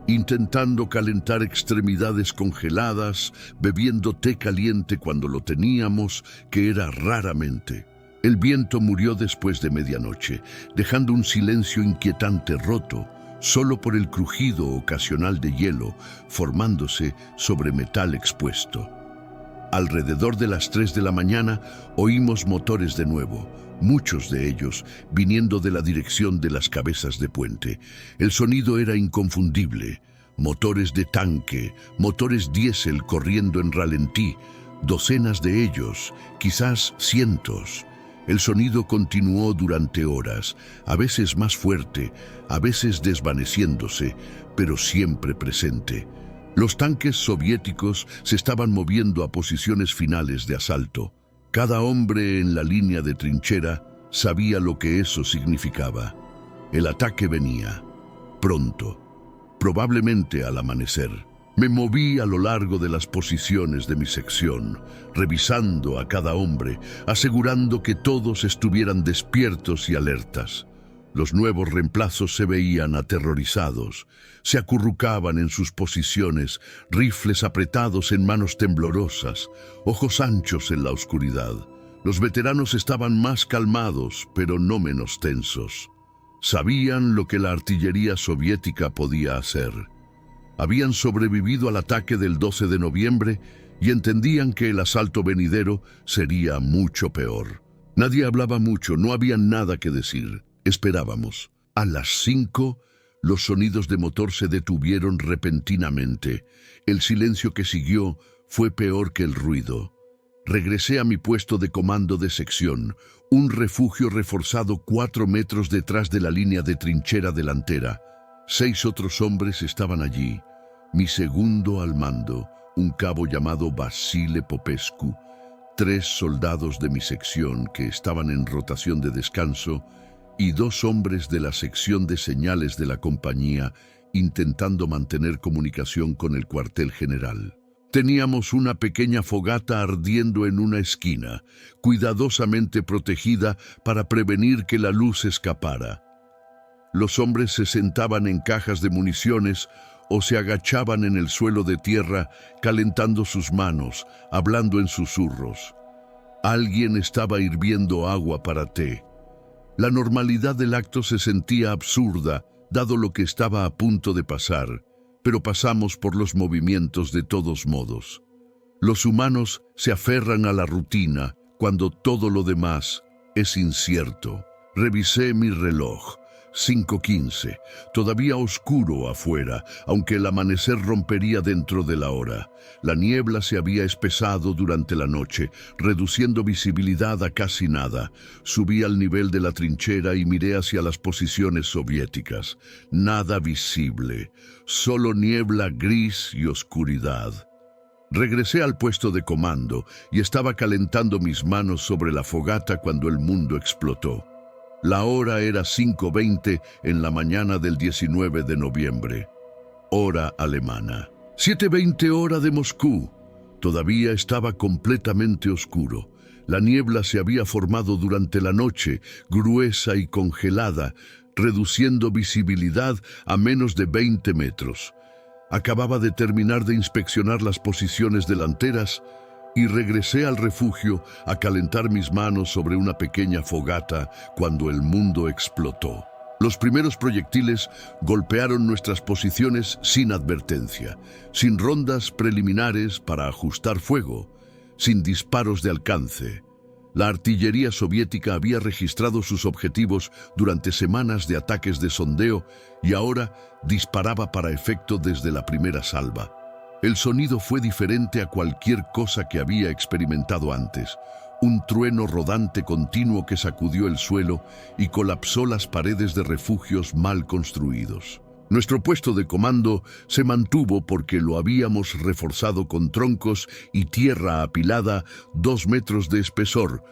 intentando calentar extremidades congeladas, bebiendo té caliente cuando lo teníamos, que era raramente. El viento murió después de medianoche, dejando un silencio inquietante roto, solo por el crujido ocasional de hielo formándose sobre metal expuesto. Alrededor de las 3 de la mañana oímos motores de nuevo, muchos de ellos viniendo de la dirección de las cabezas de puente. El sonido era inconfundible. Motores de tanque, motores diésel corriendo en ralentí, docenas de ellos, quizás cientos. El sonido continuó durante horas, a veces más fuerte, a veces desvaneciéndose, pero siempre presente. Los tanques soviéticos se estaban moviendo a posiciones finales de asalto. Cada hombre en la línea de trinchera sabía lo que eso significaba. El ataque venía, pronto, probablemente al amanecer. Me moví a lo largo de las posiciones de mi sección, revisando a cada hombre, asegurando que todos estuvieran despiertos y alertas. Los nuevos reemplazos se veían aterrorizados, se acurrucaban en sus posiciones, rifles apretados en manos temblorosas, ojos anchos en la oscuridad. Los veteranos estaban más calmados, pero no menos tensos. Sabían lo que la artillería soviética podía hacer. Habían sobrevivido al ataque del 12 de noviembre y entendían que el asalto venidero sería mucho peor. Nadie hablaba mucho, no había nada que decir. Esperábamos. A las 5, los sonidos de motor se detuvieron repentinamente. El silencio que siguió fue peor que el ruido. Regresé a mi puesto de comando de sección, un refugio reforzado 4 metros detrás de la línea de trinchera delantera. 6 otros hombres estaban allí. Mi segundo al mando, un cabo llamado Vasile Popescu, 3 soldados de mi sección que estaban en rotación de descanso y 2 hombres de la sección de señales de la compañía intentando mantener comunicación con el cuartel general. Teníamos una pequeña fogata ardiendo en una esquina, cuidadosamente protegida para prevenir que la luz escapara. Los hombres se sentaban en cajas de municiones o se agachaban en el suelo de tierra, calentando sus manos, hablando en susurros. Alguien estaba hirviendo agua para té. La normalidad del acto se sentía absurda, dado lo que estaba a punto de pasar, pero pasamos por los movimientos de todos modos. Los humanos se aferran a la rutina cuando todo lo demás es incierto. Revisé mi reloj. 5:15, todavía oscuro afuera, aunque el amanecer rompería dentro de la hora. La niebla se había espesado durante la noche, reduciendo visibilidad a casi nada. Subí al nivel de la trinchera y miré hacia las posiciones soviéticas. Nada visible, solo niebla gris y oscuridad. Regresé al puesto de comando y estaba calentando mis manos sobre la fogata cuando el mundo explotó. La hora era 5:20 en la mañana del 19 de noviembre, hora alemana. 7:20 hora de Moscú. Todavía estaba completamente oscuro. La niebla se había formado durante la noche, gruesa y congelada, reduciendo visibilidad a menos de 20 metros. Acababa de terminar de inspeccionar las posiciones delanteras y regresé al refugio a calentar mis manos sobre una pequeña fogata cuando el mundo explotó. Los primeros proyectiles golpearon nuestras posiciones sin advertencia, sin rondas preliminares para ajustar fuego, sin disparos de alcance. La artillería soviética había registrado sus objetivos durante semanas de ataques de sondeo y ahora disparaba para efecto desde la primera salva. El sonido fue diferente a cualquier cosa que había experimentado antes. Un trueno rodante continuo que sacudió el suelo y colapsó las paredes de refugios mal construidos. Nuestro puesto de comando se mantuvo porque lo habíamos reforzado con troncos y tierra apilada 2 metros de espesor,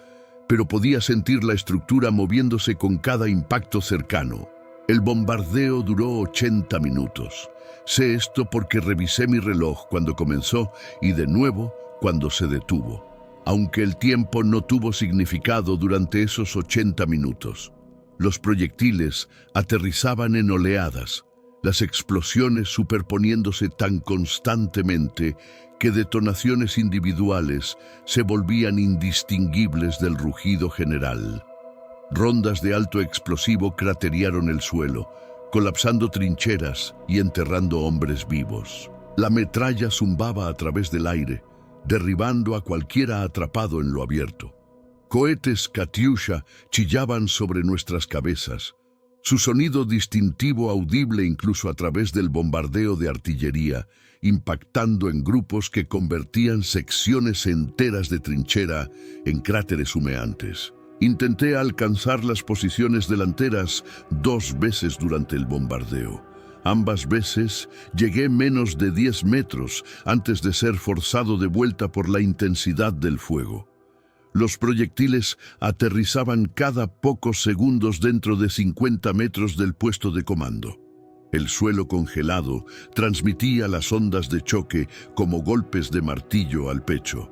pero podía sentir la estructura moviéndose con cada impacto cercano. El bombardeo duró 80 minutos. Sé esto porque revisé mi reloj cuando comenzó y de nuevo cuando se detuvo. Aunque el tiempo no tuvo significado durante esos 80 minutos. Los proyectiles aterrizaban en oleadas, las explosiones superponiéndose tan constantemente que detonaciones individuales se volvían indistinguibles del rugido general. Rondas de alto explosivo crateriaron el suelo, colapsando trincheras y enterrando hombres vivos. La metralla zumbaba a través del aire, derribando a cualquiera atrapado en lo abierto. Cohetes Katyusha chillaban sobre nuestras cabezas, su sonido distintivo audible incluso a través del bombardeo de artillería, impactando en grupos que convertían secciones enteras de trinchera en cráteres humeantes. Intenté alcanzar las posiciones delanteras 2 veces durante el bombardeo. Ambas veces llegué menos de 10 metros antes de ser forzado de vuelta por la intensidad del fuego. Los proyectiles aterrizaban cada pocos segundos dentro de 50 metros del puesto de comando. El suelo congelado transmitía las ondas de choque como golpes de martillo al pecho.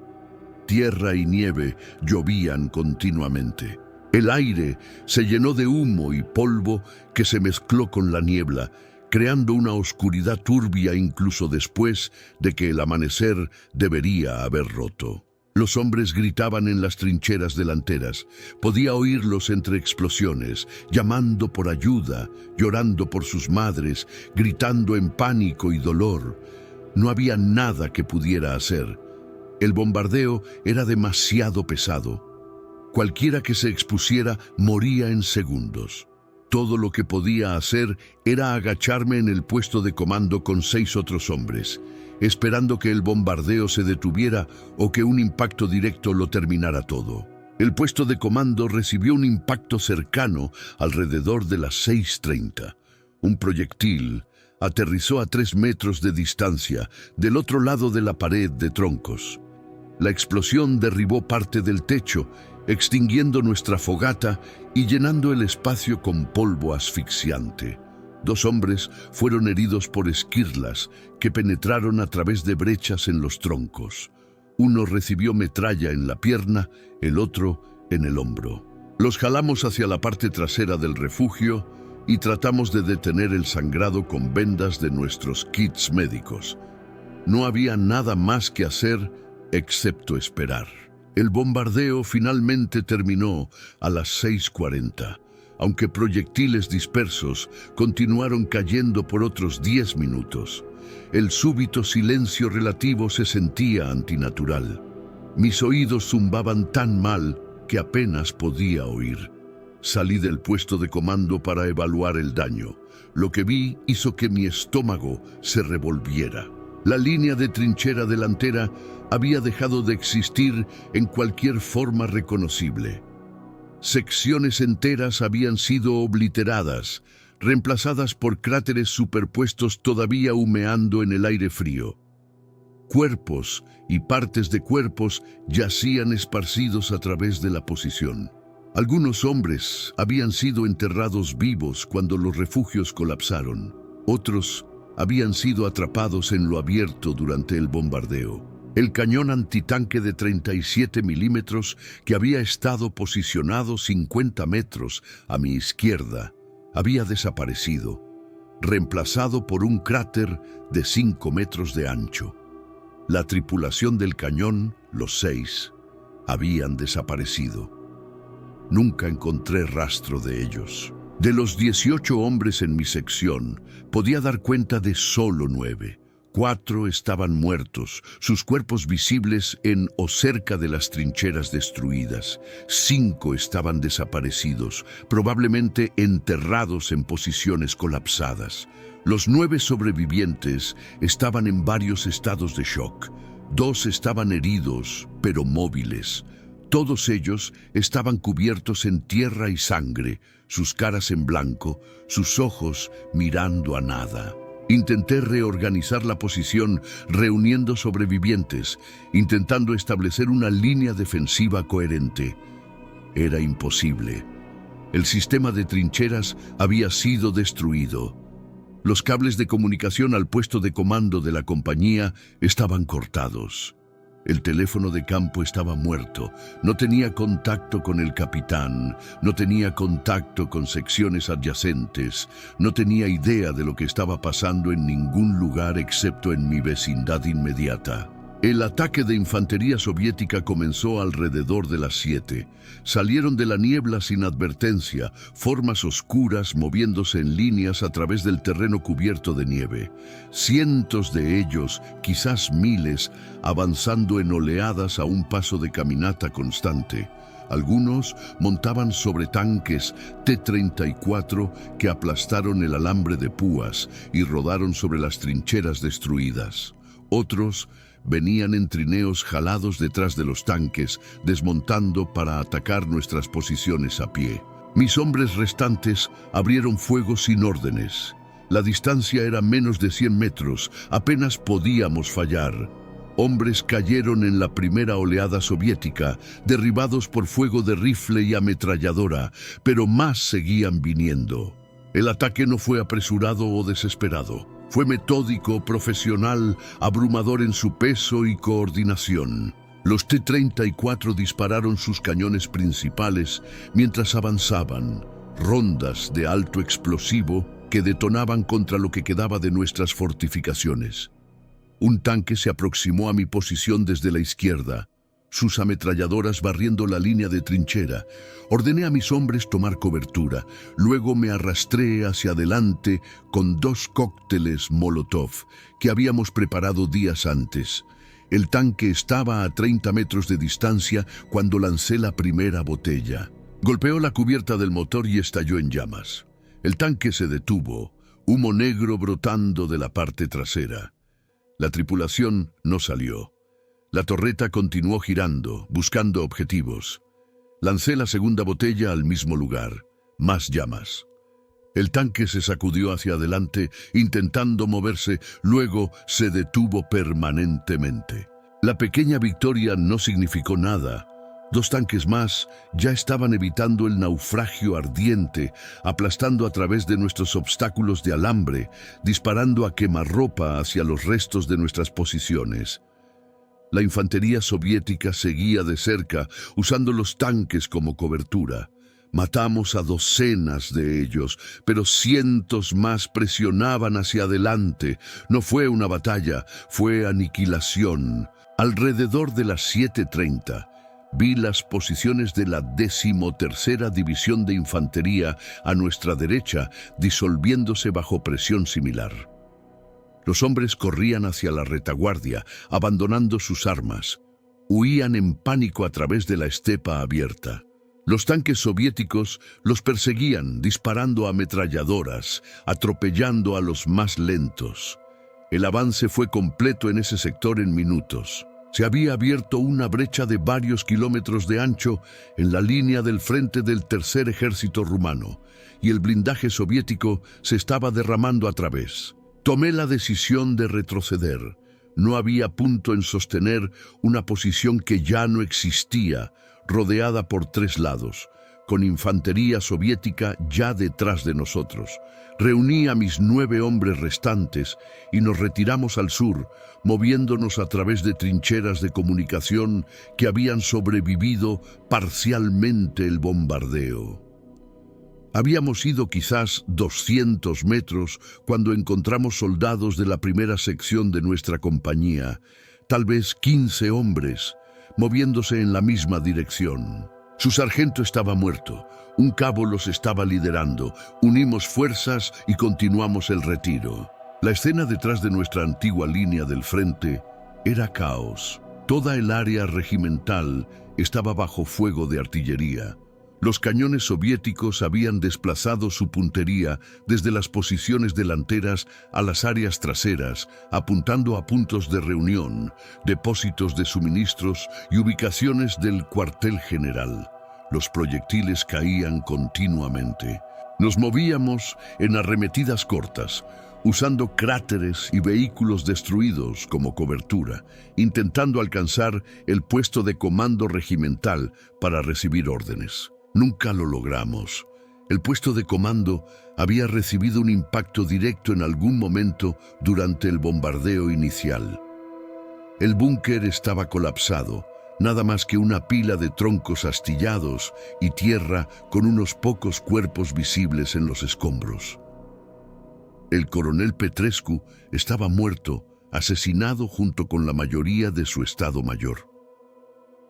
Tierra y nieve llovían continuamente. El aire se llenó de humo y polvo que se mezcló con la niebla, creando una oscuridad turbia incluso después de que el amanecer debería haber roto. Los hombres gritaban en las trincheras delanteras. Podía oírlos entre explosiones, llamando por ayuda, llorando por sus madres, gritando en pánico y dolor. No había nada que pudiera hacer. El bombardeo era demasiado pesado. Cualquiera que se expusiera moría en segundos. Todo lo que podía hacer era agacharme en el puesto de comando con 6 otros hombres, esperando que el bombardeo se detuviera o que un impacto directo lo terminara todo. El puesto de comando recibió un impacto cercano alrededor de las 6:30. Un proyectil aterrizó a 3 metros de distancia del otro lado de la pared de troncos. La explosión derribó parte del techo, extinguiendo nuestra fogata y llenando el espacio con polvo asfixiante. 2 hombres fueron heridos por esquirlas que penetraron a través de brechas en los troncos. Uno recibió metralla en la pierna, el otro en el hombro. Los jalamos hacia la parte trasera del refugio y tratamos de detener el sangrado con vendas de nuestros kits médicos. No había nada más que hacer excepto esperar. El bombardeo finalmente terminó a las 6:40, aunque proyectiles dispersos continuaron cayendo por otros 10 minutos. El súbito silencio relativo se sentía antinatural. Mis oídos zumbaban tan mal que apenas podía oír. Salí del puesto de comando para evaluar el daño. Lo que vi hizo que mi estómago se revolviera. La línea de trinchera delantera había dejado de existir en cualquier forma reconocible. Secciones enteras habían sido obliteradas, reemplazadas por cráteres superpuestos todavía humeando en el aire frío. Cuerpos y partes de cuerpos yacían esparcidos a través de la posición. Algunos hombres habían sido enterrados vivos cuando los refugios colapsaron. Otros habían sido atrapados en lo abierto durante el bombardeo. El cañón antitanque de 37 milímetros, que había estado posicionado 50 metros a mi izquierda, había desaparecido, reemplazado por un cráter de 5 metros de ancho. La tripulación del cañón, los 6, habían desaparecido. Nunca encontré rastro de ellos. De los 18 hombres en mi sección, podía dar cuenta de solo 9. 4 estaban muertos, sus cuerpos visibles en o cerca de las trincheras destruidas. 5 estaban desaparecidos, probablemente enterrados en posiciones colapsadas. Los 9 sobrevivientes estaban en varios estados de shock. 2 estaban heridos, pero móviles. Todos ellos estaban cubiertos en tierra y sangre, sus caras en blanco, sus ojos mirando a nada. Intenté reorganizar la posición reuniendo sobrevivientes, intentando establecer una línea defensiva coherente. Era imposible. El sistema de trincheras había sido destruido. Los cables de comunicación al puesto de comando de la compañía estaban cortados. El teléfono de campo estaba muerto. No tenía contacto con el capitán, no tenía contacto con secciones adyacentes, no tenía idea de lo que estaba pasando en ningún lugar excepto en mi vecindad inmediata. El ataque de infantería soviética comenzó alrededor de las 7. Salieron de la niebla sin advertencia, formas oscuras moviéndose en líneas a través del terreno cubierto de nieve. Cientos de ellos, quizás miles, avanzando en oleadas a un paso de caminata constante. Algunos montaban sobre tanques T-34 que aplastaron el alambre de púas y rodaron sobre las trincheras destruidas. Otros venían en trineos jalados detrás de los tanques, desmontando para atacar nuestras posiciones a pie. Mis hombres restantes abrieron fuego sin órdenes. La distancia era menos de 100 metros, apenas podíamos fallar. Hombres cayeron en la primera oleada soviética, derribados por fuego de rifle y ametralladora, pero más seguían viniendo. El ataque no fue apresurado o desesperado. Fue metódico, profesional, abrumador en su peso y coordinación. Los T-34 dispararon sus cañones principales mientras avanzaban, rondas de alto explosivo que detonaban contra lo que quedaba de nuestras fortificaciones. Un tanque se aproximó a mi posición desde la izquierda, sus ametralladoras barriendo la línea de trinchera. Ordené a mis hombres tomar cobertura. Luego me arrastré hacia adelante con 2 cócteles Molotov que habíamos preparado días antes. El tanque estaba a 30 metros de distancia cuando lancé la primera botella. Golpeó la cubierta del motor y estalló en llamas. El tanque se detuvo, humo negro brotando de la parte trasera. La tripulación no salió. La torreta continuó girando, buscando objetivos. Lancé la segunda botella al mismo lugar. Más llamas. El tanque se sacudió hacia adelante, intentando moverse, luego se detuvo permanentemente. La pequeña victoria no significó nada. 2 tanques más ya estaban evitando el naufragio ardiente, aplastando a través de nuestros obstáculos de alambre, disparando a quemarropa hacia los restos de nuestras posiciones. La infantería soviética seguía de cerca, usando los tanques como cobertura. Matamos a docenas de ellos, pero cientos más presionaban hacia adelante. No fue una batalla, fue aniquilación. Alrededor de las 7:30, vi las posiciones de la 13ª División de Infantería a nuestra derecha, disolviéndose bajo presión similar. Los hombres corrían hacia la retaguardia, abandonando sus armas. Huían en pánico a través de la estepa abierta. Los tanques soviéticos los perseguían, disparando ametralladoras, atropellando a los más lentos. El avance fue completo en ese sector en minutos. Se había abierto una brecha de varios kilómetros de ancho en la línea del frente del Tercer Ejército rumano, y el blindaje soviético se estaba derramando a través. Tomé la decisión de retroceder. No había punto en sostener una posición que ya no existía, rodeada por 3 lados, con infantería soviética ya detrás de nosotros. Reuní a mis 9 hombres restantes y nos retiramos al sur, moviéndonos a través de trincheras de comunicación que habían sobrevivido parcialmente el bombardeo. Habíamos ido quizás 200 metros cuando encontramos soldados de la primera sección de nuestra compañía, tal vez 15 hombres, moviéndose en la misma dirección. Su sargento estaba muerto, un cabo los estaba liderando. Unimos fuerzas y continuamos el retiro. La escena detrás de nuestra antigua línea del frente era caos. Toda el área regimental estaba bajo fuego de artillería. Los cañones soviéticos habían desplazado su puntería desde las posiciones delanteras a las áreas traseras, apuntando a puntos de reunión, depósitos de suministros y ubicaciones del cuartel general. Los proyectiles caían continuamente. Nos movíamos en arremetidas cortas, usando cráteres y vehículos destruidos como cobertura, intentando alcanzar el puesto de comando regimental para recibir órdenes. Nunca lo logramos. El puesto de comando había recibido un impacto directo en algún momento durante el bombardeo inicial. El búnker estaba colapsado, nada más que una pila de troncos astillados y tierra con unos pocos cuerpos visibles en los escombros. El coronel Petrescu estaba muerto, asesinado junto con la mayoría de su Estado Mayor.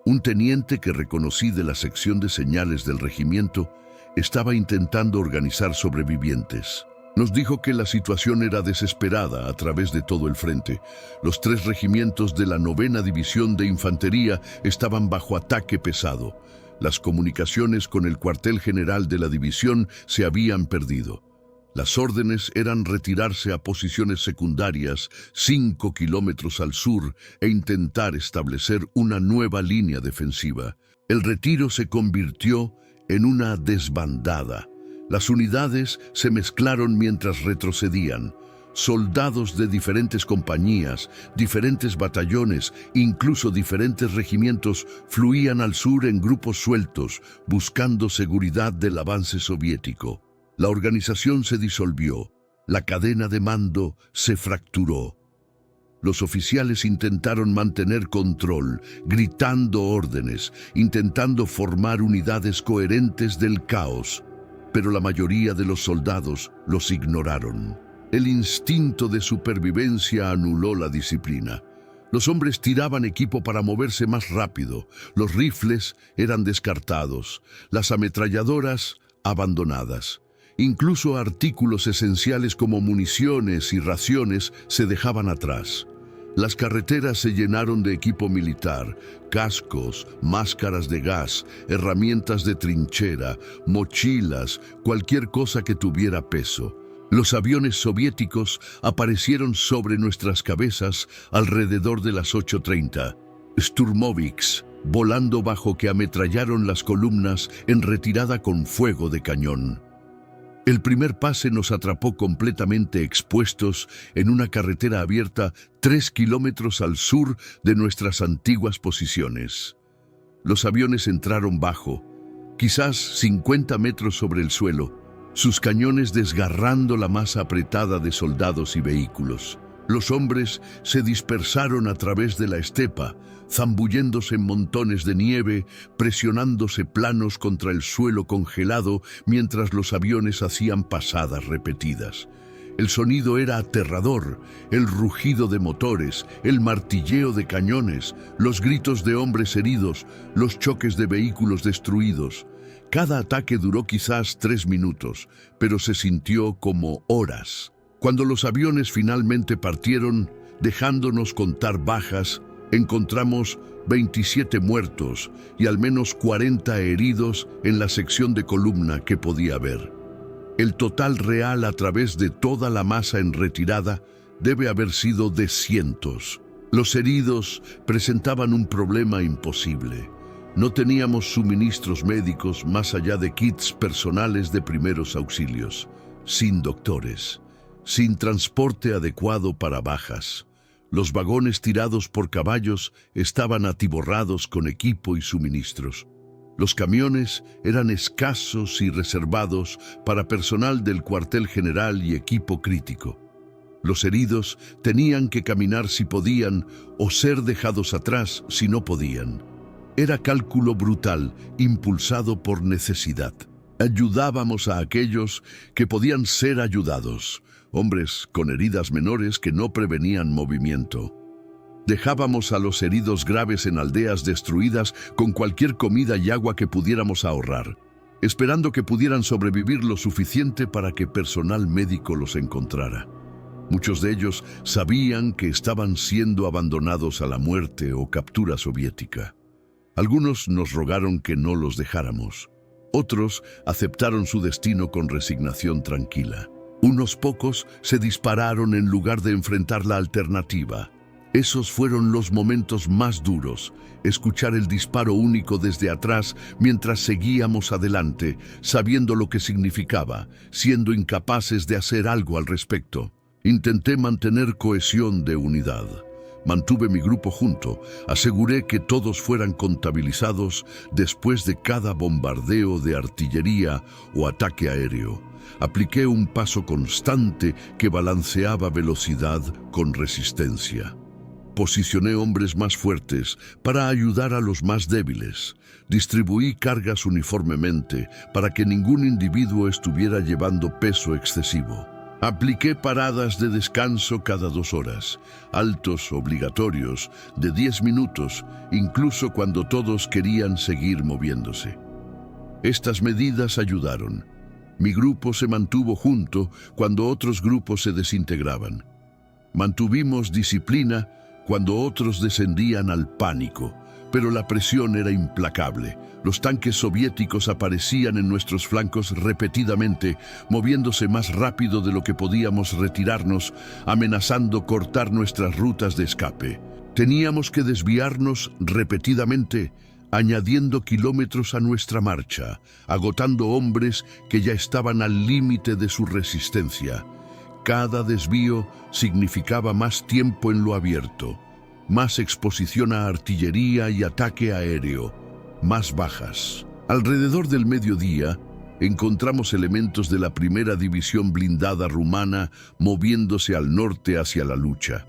Un teniente que reconocí de la sección de señales del regimiento estaba intentando organizar sobrevivientes. Nos dijo que la situación era desesperada a través de todo el frente. Los 3 regimientos de la 9ª División de Infantería estaban bajo ataque pesado. Las comunicaciones con el cuartel general de la división se habían perdido. Las órdenes eran retirarse a posiciones secundarias 5 kilómetros al sur e intentar establecer una nueva línea defensiva. El retiro se convirtió en una desbandada. Las unidades se mezclaron mientras retrocedían. Soldados de diferentes compañías, diferentes batallones, incluso diferentes regimientos fluían al sur en grupos sueltos, buscando seguridad del avance soviético. La organización se disolvió, la cadena de mando se fracturó. Los oficiales intentaron mantener control, gritando órdenes, intentando formar unidades coherentes del caos, pero la mayoría de los soldados los ignoraron. El instinto de supervivencia anuló la disciplina. Los hombres tiraban equipo para moverse más rápido, los rifles eran descartados, las ametralladoras abandonadas. Incluso artículos esenciales como municiones y raciones se dejaban atrás. Las carreteras se llenaron de equipo militar, cascos, máscaras de gas, herramientas de trinchera, mochilas, cualquier cosa que tuviera peso. Los aviones soviéticos aparecieron sobre nuestras cabezas alrededor de las 8:30. Sturmoviks, volando bajo que ametrallaron las columnas en retirada con fuego de cañón. El primer pase nos atrapó completamente expuestos en una carretera abierta 3 kilómetros al sur de nuestras antiguas posiciones. Los aviones entraron bajo, quizás 50 metros sobre el suelo, sus cañones desgarrando la masa apretada de soldados y vehículos. Los hombres se dispersaron a través de la estepa, zambulléndose en montones de nieve, presionándose planos contra el suelo congelado mientras los aviones hacían pasadas repetidas. El sonido era aterrador, el rugido de motores, el martilleo de cañones, los gritos de hombres heridos, los choques de vehículos destruidos. Cada ataque duró quizás 3 minutos, pero se sintió como horas. Cuando los aviones finalmente partieron, dejándonos contar bajas, encontramos 27 muertos y al menos 40 heridos en la sección de columna que podía ver. El total real a través de toda la masa en retirada debe haber sido de cientos. Los heridos presentaban un problema imposible. No teníamos suministros médicos más allá de kits personales de primeros auxilios, sin doctores, sin transporte adecuado para bajas. Los vagones tirados por caballos estaban atiborrados con equipo y suministros. Los camiones eran escasos y reservados para personal del cuartel general y equipo crítico. Los heridos tenían que caminar si podían o ser dejados atrás si no podían. Era cálculo brutal, impulsado por necesidad. Ayudábamos a aquellos que podían ser ayudados, hombres con heridas menores que no prevenían movimiento. Dejábamos a los heridos graves en aldeas destruidas con cualquier comida y agua que pudiéramos ahorrar, esperando que pudieran sobrevivir lo suficiente para que personal médico los encontrara. Muchos de ellos sabían que estaban siendo abandonados a la muerte o captura soviética. Algunos nos rogaron que no los dejáramos. Otros aceptaron su destino con resignación tranquila. Unos pocos se dispararon en lugar de enfrentar la alternativa. Esos fueron los momentos más duros, escuchar el disparo único desde atrás mientras seguíamos adelante, sabiendo lo que significaba, siendo incapaces de hacer algo al respecto. Intenté mantener cohesión de unidad. Mantuve mi grupo junto, aseguré que todos fueran contabilizados después de cada bombardeo de artillería o ataque aéreo. Apliqué un paso constante que balanceaba velocidad con resistencia. Posicioné hombres más fuertes para ayudar a los más débiles. Distribuí cargas uniformemente para que ningún individuo estuviera llevando peso excesivo. Apliqué paradas de descanso cada 2 horas, altos obligatorios de 10 minutos, incluso cuando todos querían seguir moviéndose. Estas medidas ayudaron. Mi grupo se mantuvo junto cuando otros grupos se desintegraban. Mantuvimos disciplina cuando otros descendían al pánico, pero la presión era implacable. Los tanques soviéticos aparecían en nuestros flancos repetidamente, moviéndose más rápido de lo que podíamos retirarnos, amenazando cortar nuestras rutas de escape. Teníamos que desviarnos repetidamente, añadiendo kilómetros a nuestra marcha, agotando hombres que ya estaban al límite de su resistencia. Cada desvío significaba más tiempo en lo abierto, más exposición a artillería y ataque aéreo, más bajas. Alrededor del mediodía, encontramos elementos de la primera división blindada rumana moviéndose al norte hacia la lucha.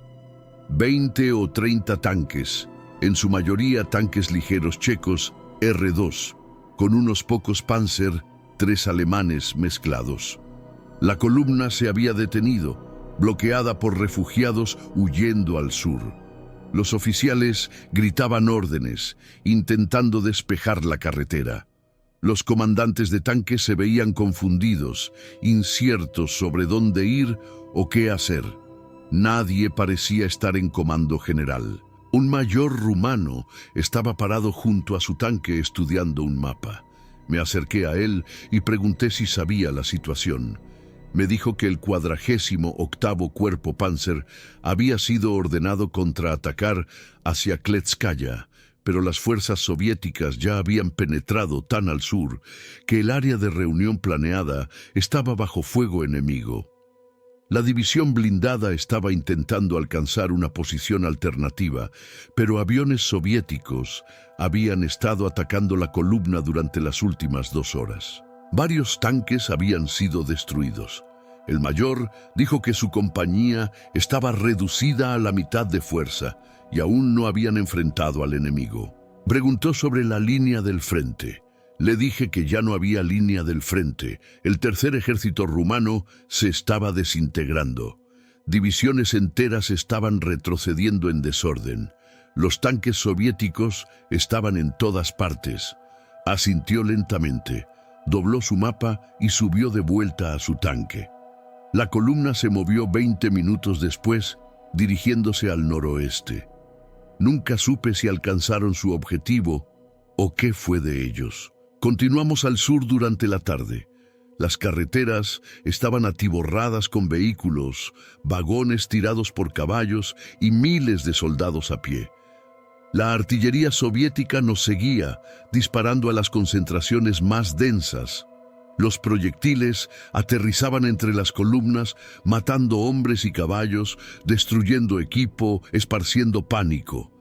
20 o 30 tanques, en su mayoría tanques ligeros checos R2, con unos pocos Panzer, 3 alemanes mezclados. La columna se había detenido, bloqueada por refugiados huyendo al sur. Los oficiales gritaban órdenes, intentando despejar la carretera. Los comandantes de tanques se veían confundidos, inciertos sobre dónde ir o qué hacer. Nadie parecía estar en comando general. Un mayor rumano estaba parado junto a su tanque estudiando un mapa. Me acerqué a él y pregunté si sabía la situación. Me dijo que el 48º Cuerpo Panzer había sido ordenado contraatacar hacia Kletskaya, pero las fuerzas soviéticas ya habían penetrado tan al sur que el área de reunión planeada estaba bajo fuego enemigo. La división blindada estaba intentando alcanzar una posición alternativa, pero aviones soviéticos habían estado atacando la columna durante las últimas 2 horas. Varios tanques habían sido destruidos. El mayor dijo que su compañía estaba reducida a la mitad de fuerza y aún no habían enfrentado al enemigo. Preguntó sobre la línea del frente. Le dije que ya no había línea del frente. El tercer ejército rumano se estaba desintegrando. Divisiones enteras estaban retrocediendo en desorden. Los tanques soviéticos estaban en todas partes. Asintió lentamente, dobló su mapa y subió de vuelta a su tanque. La columna se movió 20 minutos después, dirigiéndose al noroeste. Nunca supe si alcanzaron su objetivo o qué fue de ellos. Continuamos al sur durante la tarde. Las carreteras estaban atiborradas con vehículos, vagones tirados por caballos y miles de soldados a pie. La artillería soviética nos seguía, disparando a las concentraciones más densas. Los proyectiles aterrizaban entre las columnas, matando hombres y caballos, destruyendo equipo, esparciendo pánico.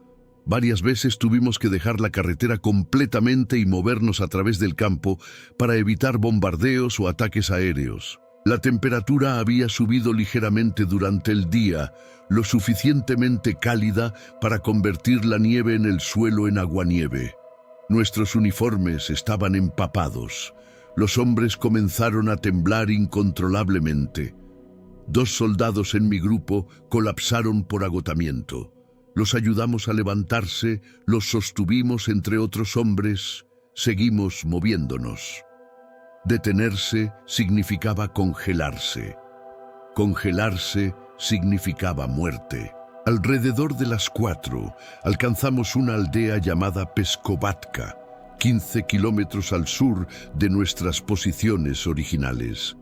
Varias veces tuvimos que dejar la carretera completamente y movernos a través del campo para evitar bombardeos o ataques aéreos. La temperatura había subido ligeramente durante el día, lo suficientemente cálida para convertir la nieve en el suelo en aguanieve. Nuestros uniformes estaban empapados. Los hombres comenzaron a temblar incontrolablemente. 2 soldados en mi grupo colapsaron por agotamiento. Los ayudamos a levantarse, los sostuvimos entre otros hombres, seguimos moviéndonos. Detenerse significaba congelarse. Congelarse significaba muerte. Alrededor de las 4 alcanzamos una aldea llamada Peskovatka, 15 kilómetros al sur de nuestras posiciones originales.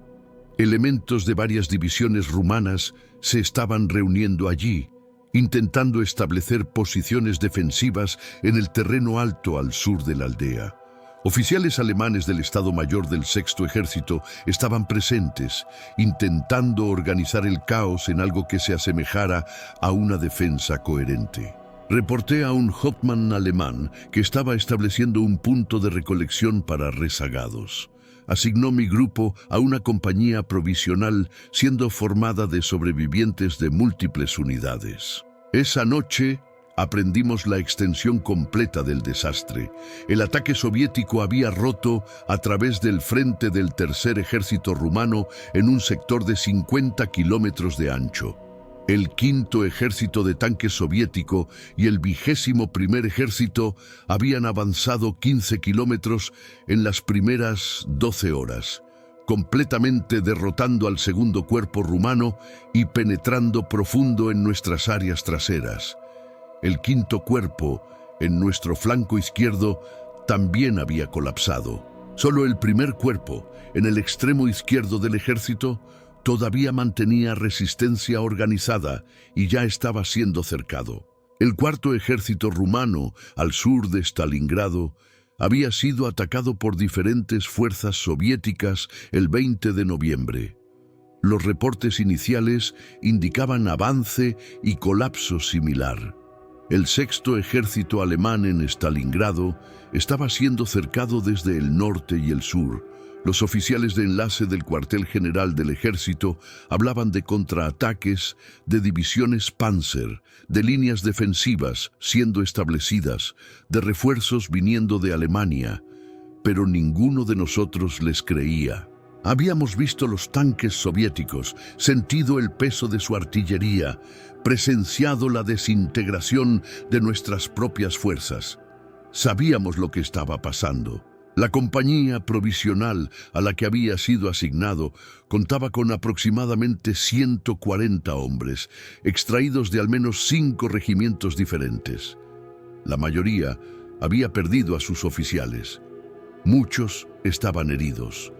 Elementos de varias divisiones rumanas se estaban reuniendo allí, intentando establecer posiciones defensivas en el terreno alto al sur de la aldea. Oficiales alemanes del Estado Mayor del Sexto Ejército estaban presentes, intentando organizar el caos en algo que se asemejara a una defensa coherente. Reporté a un Hauptmann alemán que estaba estableciendo un punto de recolección para rezagados. Asignó mi grupo a una compañía provisional siendo formada de sobrevivientes de múltiples unidades. Esa noche aprendimos la extensión completa del desastre. El ataque soviético había roto a través del frente del Tercer Ejército rumano en un sector de 50 kilómetros de ancho. El Quinto Ejército de Tanques soviético y el 21º Ejército habían avanzado 15 kilómetros en las primeras 12 horas, completamente derrotando al Segundo Cuerpo rumano y penetrando profundo en nuestras áreas traseras. El Quinto Cuerpo, en nuestro flanco izquierdo, también había colapsado. Solo el Primer Cuerpo, en el extremo izquierdo del ejército, todavía mantenía resistencia organizada y ya estaba siendo cercado. El Cuarto Ejército rumano, al sur de Stalingrado, había sido atacado por diferentes fuerzas soviéticas el 20 de noviembre. Los reportes iniciales indicaban avance y colapso similar. El Sexto Ejército alemán en Stalingrado estaba siendo cercado desde el norte y el sur, Los oficiales de enlace del cuartel general del ejército hablaban de contraataques, de divisiones Panzer, de líneas defensivas siendo establecidas, de refuerzos viniendo de Alemania, pero ninguno de nosotros les creía. Habíamos visto los tanques soviéticos, sentido el peso de su artillería, presenciado la desintegración de nuestras propias fuerzas. Sabíamos lo que estaba pasando. La compañía provisional a la que había sido asignado contaba con aproximadamente 140 hombres, extraídos de al menos 5 regimientos diferentes. La mayoría había perdido a sus oficiales. Muchos estaban heridos.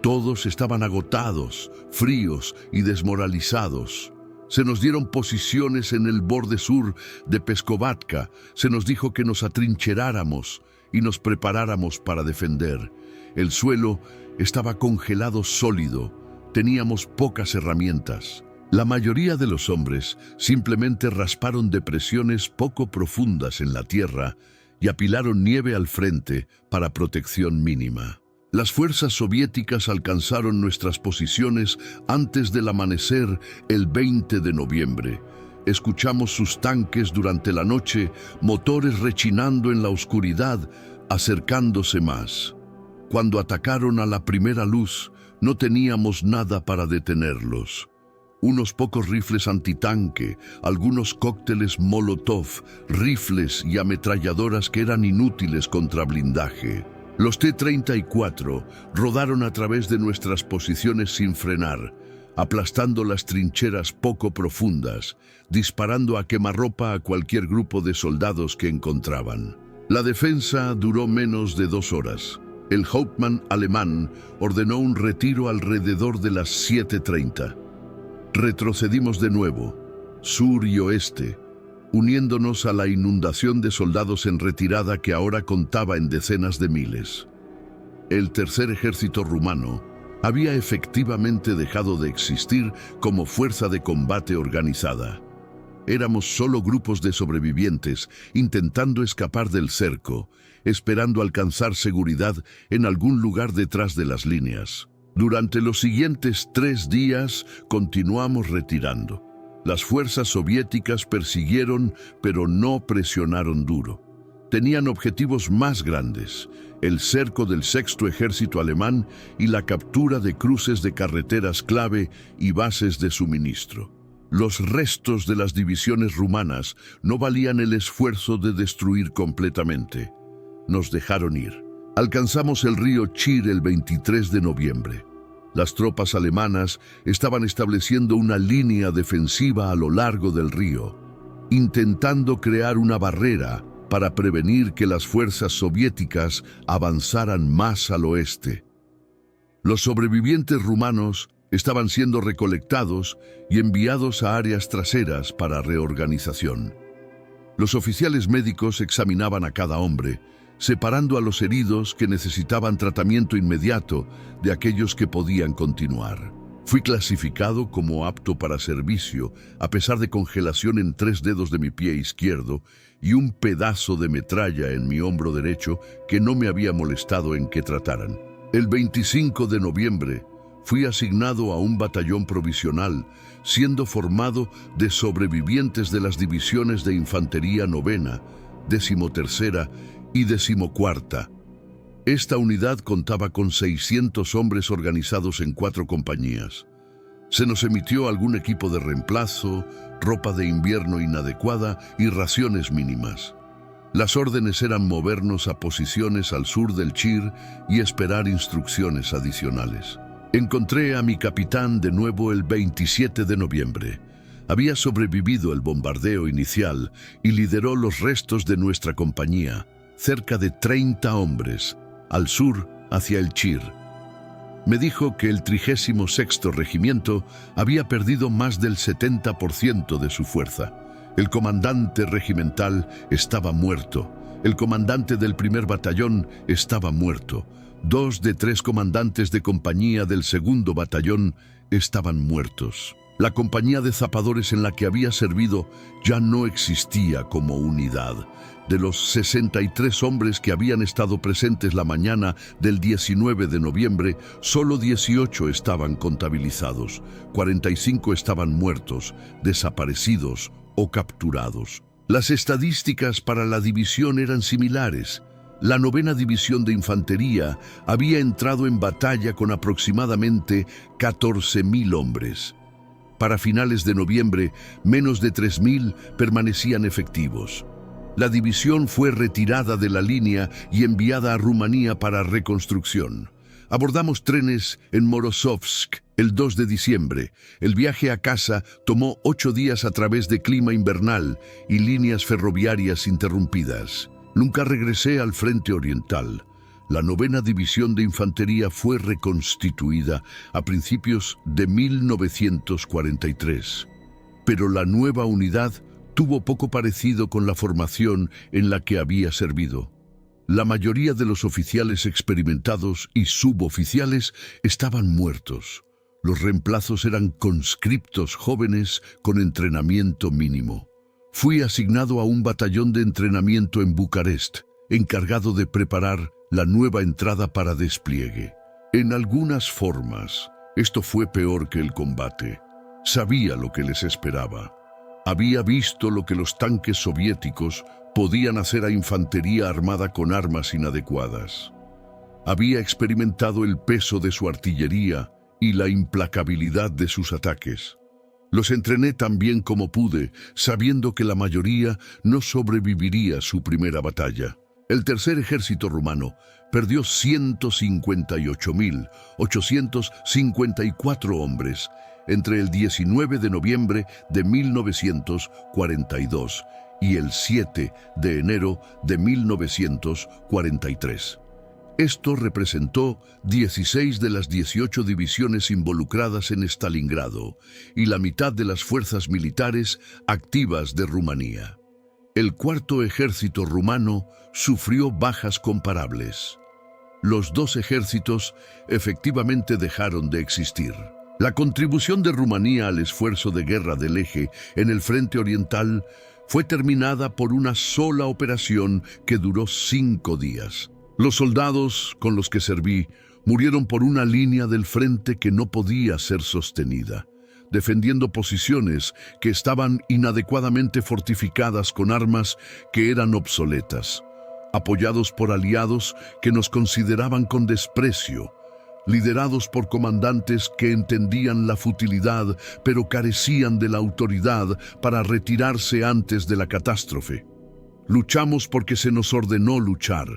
Todos estaban agotados, fríos y desmoralizados. Se nos dieron posiciones en el borde sur de Peskovatka. Se nos dijo que nos atrincheráramos y nos preparáramos para defender. El suelo estaba congelado sólido. Teníamos pocas herramientas. La mayoría de los hombres simplemente rasparon depresiones poco profundas en la tierra y apilaron nieve al frente para protección mínima. Las fuerzas soviéticas alcanzaron nuestras posiciones antes del amanecer el 20 de noviembre. Escuchamos sus tanques durante la noche, motores rechinando en la oscuridad, acercándose más. Cuando atacaron a la primera luz, no teníamos nada para detenerlos. Unos pocos rifles antitanque, algunos cócteles Molotov, rifles y ametralladoras que eran inútiles contra blindaje. Los T-34 rodaron a través de nuestras posiciones sin frenar, aplastando las trincheras poco profundas, disparando a quemarropa a cualquier grupo de soldados que encontraban. La defensa duró menos de 2 horas. El Hauptmann alemán ordenó un retiro alrededor de las 7:30. Retrocedimos de nuevo, sur y oeste, uniéndonos a la inundación de soldados en retirada que ahora contaba en decenas de miles. El tercer ejército rumano había efectivamente dejado de existir como fuerza de combate organizada. Éramos solo grupos de sobrevivientes intentando escapar del cerco, esperando alcanzar seguridad en algún lugar detrás de las líneas. Durante los siguientes 3 días continuamos retirando. Las fuerzas soviéticas persiguieron, pero no presionaron duro. Tenían objetivos más grandes: el cerco del sexto ejército alemán y la captura de cruces de carreteras clave y bases de suministro. Los restos de las divisiones rumanas no valían el esfuerzo de destruir completamente. Nos dejaron ir. Alcanzamos el río Chir el 23 de noviembre. Las tropas alemanas estaban estableciendo una línea defensiva a lo largo del río, intentando crear una barrera para prevenir que las fuerzas soviéticas avanzaran más al oeste. Los sobrevivientes rumanos estaban siendo recolectados y enviados a áreas traseras para reorganización. Los oficiales médicos examinaban a cada hombre, separando a los heridos que necesitaban tratamiento inmediato de aquellos que podían continuar. Fui clasificado como apto para servicio, a pesar de congelación en 3 dedos de mi pie izquierdo y un pedazo de metralla en mi hombro derecho que no me había molestado en que trataran. El 25 de noviembre fui asignado a un batallón provisional, siendo formado de sobrevivientes de las divisiones de Infantería 9ª, 13ª y 14ª. Esta unidad contaba con 600 hombres organizados en 4 compañías. Se nos emitió algún equipo de reemplazo, ropa de invierno inadecuada y raciones mínimas. Las órdenes eran movernos a posiciones al sur del Chir y esperar instrucciones adicionales. Encontré a mi capitán de nuevo el 27 de noviembre. Había sobrevivido el bombardeo inicial y lideró los restos de nuestra compañía, cerca de 30 hombres, al sur hacia el Chir. Me dijo que el 36º Regimiento había perdido más del 70% de su fuerza. El comandante regimental estaba muerto. El comandante del primer batallón estaba muerto. 2 de 3 comandantes de compañía del segundo batallón estaban muertos. La compañía de zapadores en la que había servido ya no existía como unidad. De los 63 hombres que habían estado presentes la mañana del 19 de noviembre, solo 18 estaban contabilizados, 45 estaban muertos, desaparecidos o capturados. Las estadísticas para la división eran similares. La 9ª División de Infantería había entrado en batalla con aproximadamente 14.000 hombres. Para finales de noviembre, menos de 3.000 permanecían efectivos. La división fue retirada de la línea y enviada a Rumanía para reconstrucción. Abordamos trenes en Morozovsk el 2 de diciembre. El viaje a casa tomó 8 días a través de clima invernal y líneas ferroviarias interrumpidas. Nunca regresé al frente oriental. La 9ª División de Infantería fue reconstituida a principios de 1943. Pero la nueva unidad tuvo poco parecido con la formación en la que había servido. La mayoría de los oficiales experimentados y suboficiales estaban muertos. Los reemplazos eran conscriptos jóvenes con entrenamiento mínimo. Fui asignado a un batallón de entrenamiento en Bucarest, encargado de preparar la nueva entrada para despliegue. En algunas formas, esto fue peor que el combate. Sabía lo que les esperaba. Había visto lo que los tanques soviéticos podían hacer a infantería armada con armas inadecuadas. Había experimentado el peso de su artillería y la implacabilidad de sus ataques. Los entrené tan bien como pude, sabiendo que la mayoría no sobreviviría a su primera batalla. El tercer ejército rumano perdió 158.854 hombres entre el 19 de noviembre de 1942 y el 7 de enero de 1943. Esto representó 16 de las 18 divisiones involucradas en Stalingrado y la mitad de las fuerzas militares activas de Rumanía. El cuarto ejército rumano sufrió bajas comparables. Los dos ejércitos efectivamente dejaron de existir. La contribución de Rumanía al esfuerzo de guerra del Eje en el frente oriental fue terminada por una sola operación que duró 5 días. Los soldados con los que serví murieron por una línea del frente que no podía ser sostenida, defendiendo posiciones que estaban inadecuadamente fortificadas con armas que eran obsoletas, apoyados por aliados que nos consideraban con desprecio, liderados por comandantes que entendían la futilidad pero carecían de la autoridad para retirarse antes de la catástrofe. Luchamos porque se nos ordenó luchar.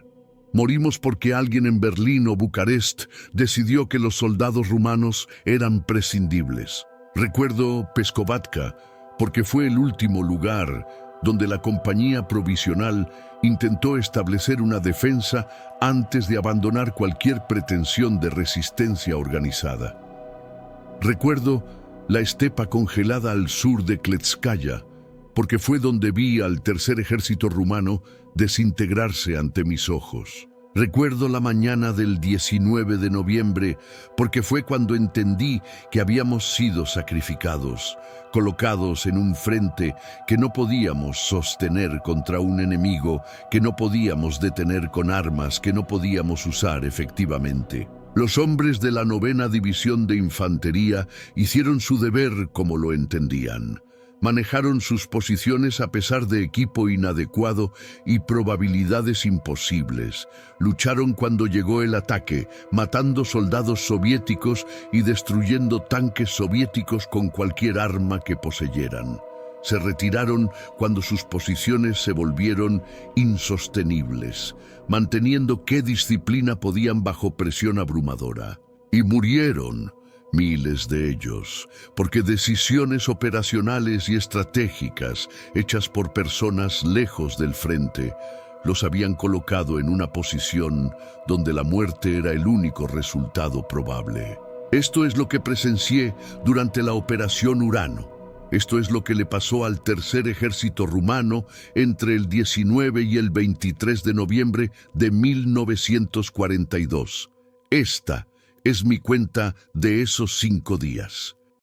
Morimos porque alguien en Berlín o Bucarest decidió que los soldados rumanos eran prescindibles. Recuerdo Pescovatka porque fue el último lugar donde la compañía provisional intentó establecer una defensa antes de abandonar cualquier pretensión de resistencia organizada. Recuerdo la estepa congelada al sur de Kletskaya, porque fue donde vi al tercer ejército rumano desintegrarse ante mis ojos. Recuerdo la mañana del 19 de noviembre, porque fue cuando entendí que habíamos sido sacrificados, colocados en un frente que no podíamos sostener contra un enemigo, que no podíamos detener con armas, que no podíamos usar efectivamente. Los hombres de la 9ª División de Infantería hicieron su deber como lo entendían. Manejaron sus posiciones a pesar de equipo inadecuado y probabilidades imposibles. Lucharon cuando llegó el ataque, matando soldados soviéticos y destruyendo tanques soviéticos con cualquier arma que poseyeran. Se retiraron cuando sus posiciones se volvieron insostenibles, manteniendo qué disciplina podían bajo presión abrumadora. Y murieron, miles de ellos, porque decisiones operacionales y estratégicas hechas por personas lejos del frente los habían colocado en una posición donde la muerte era el único resultado probable. Esto es lo que presencié durante la Operación Urano. Esto es lo que le pasó al tercer ejército rumano entre el 19 y el 23 de noviembre de 1942. Esta es mi cuenta de esos 5 días.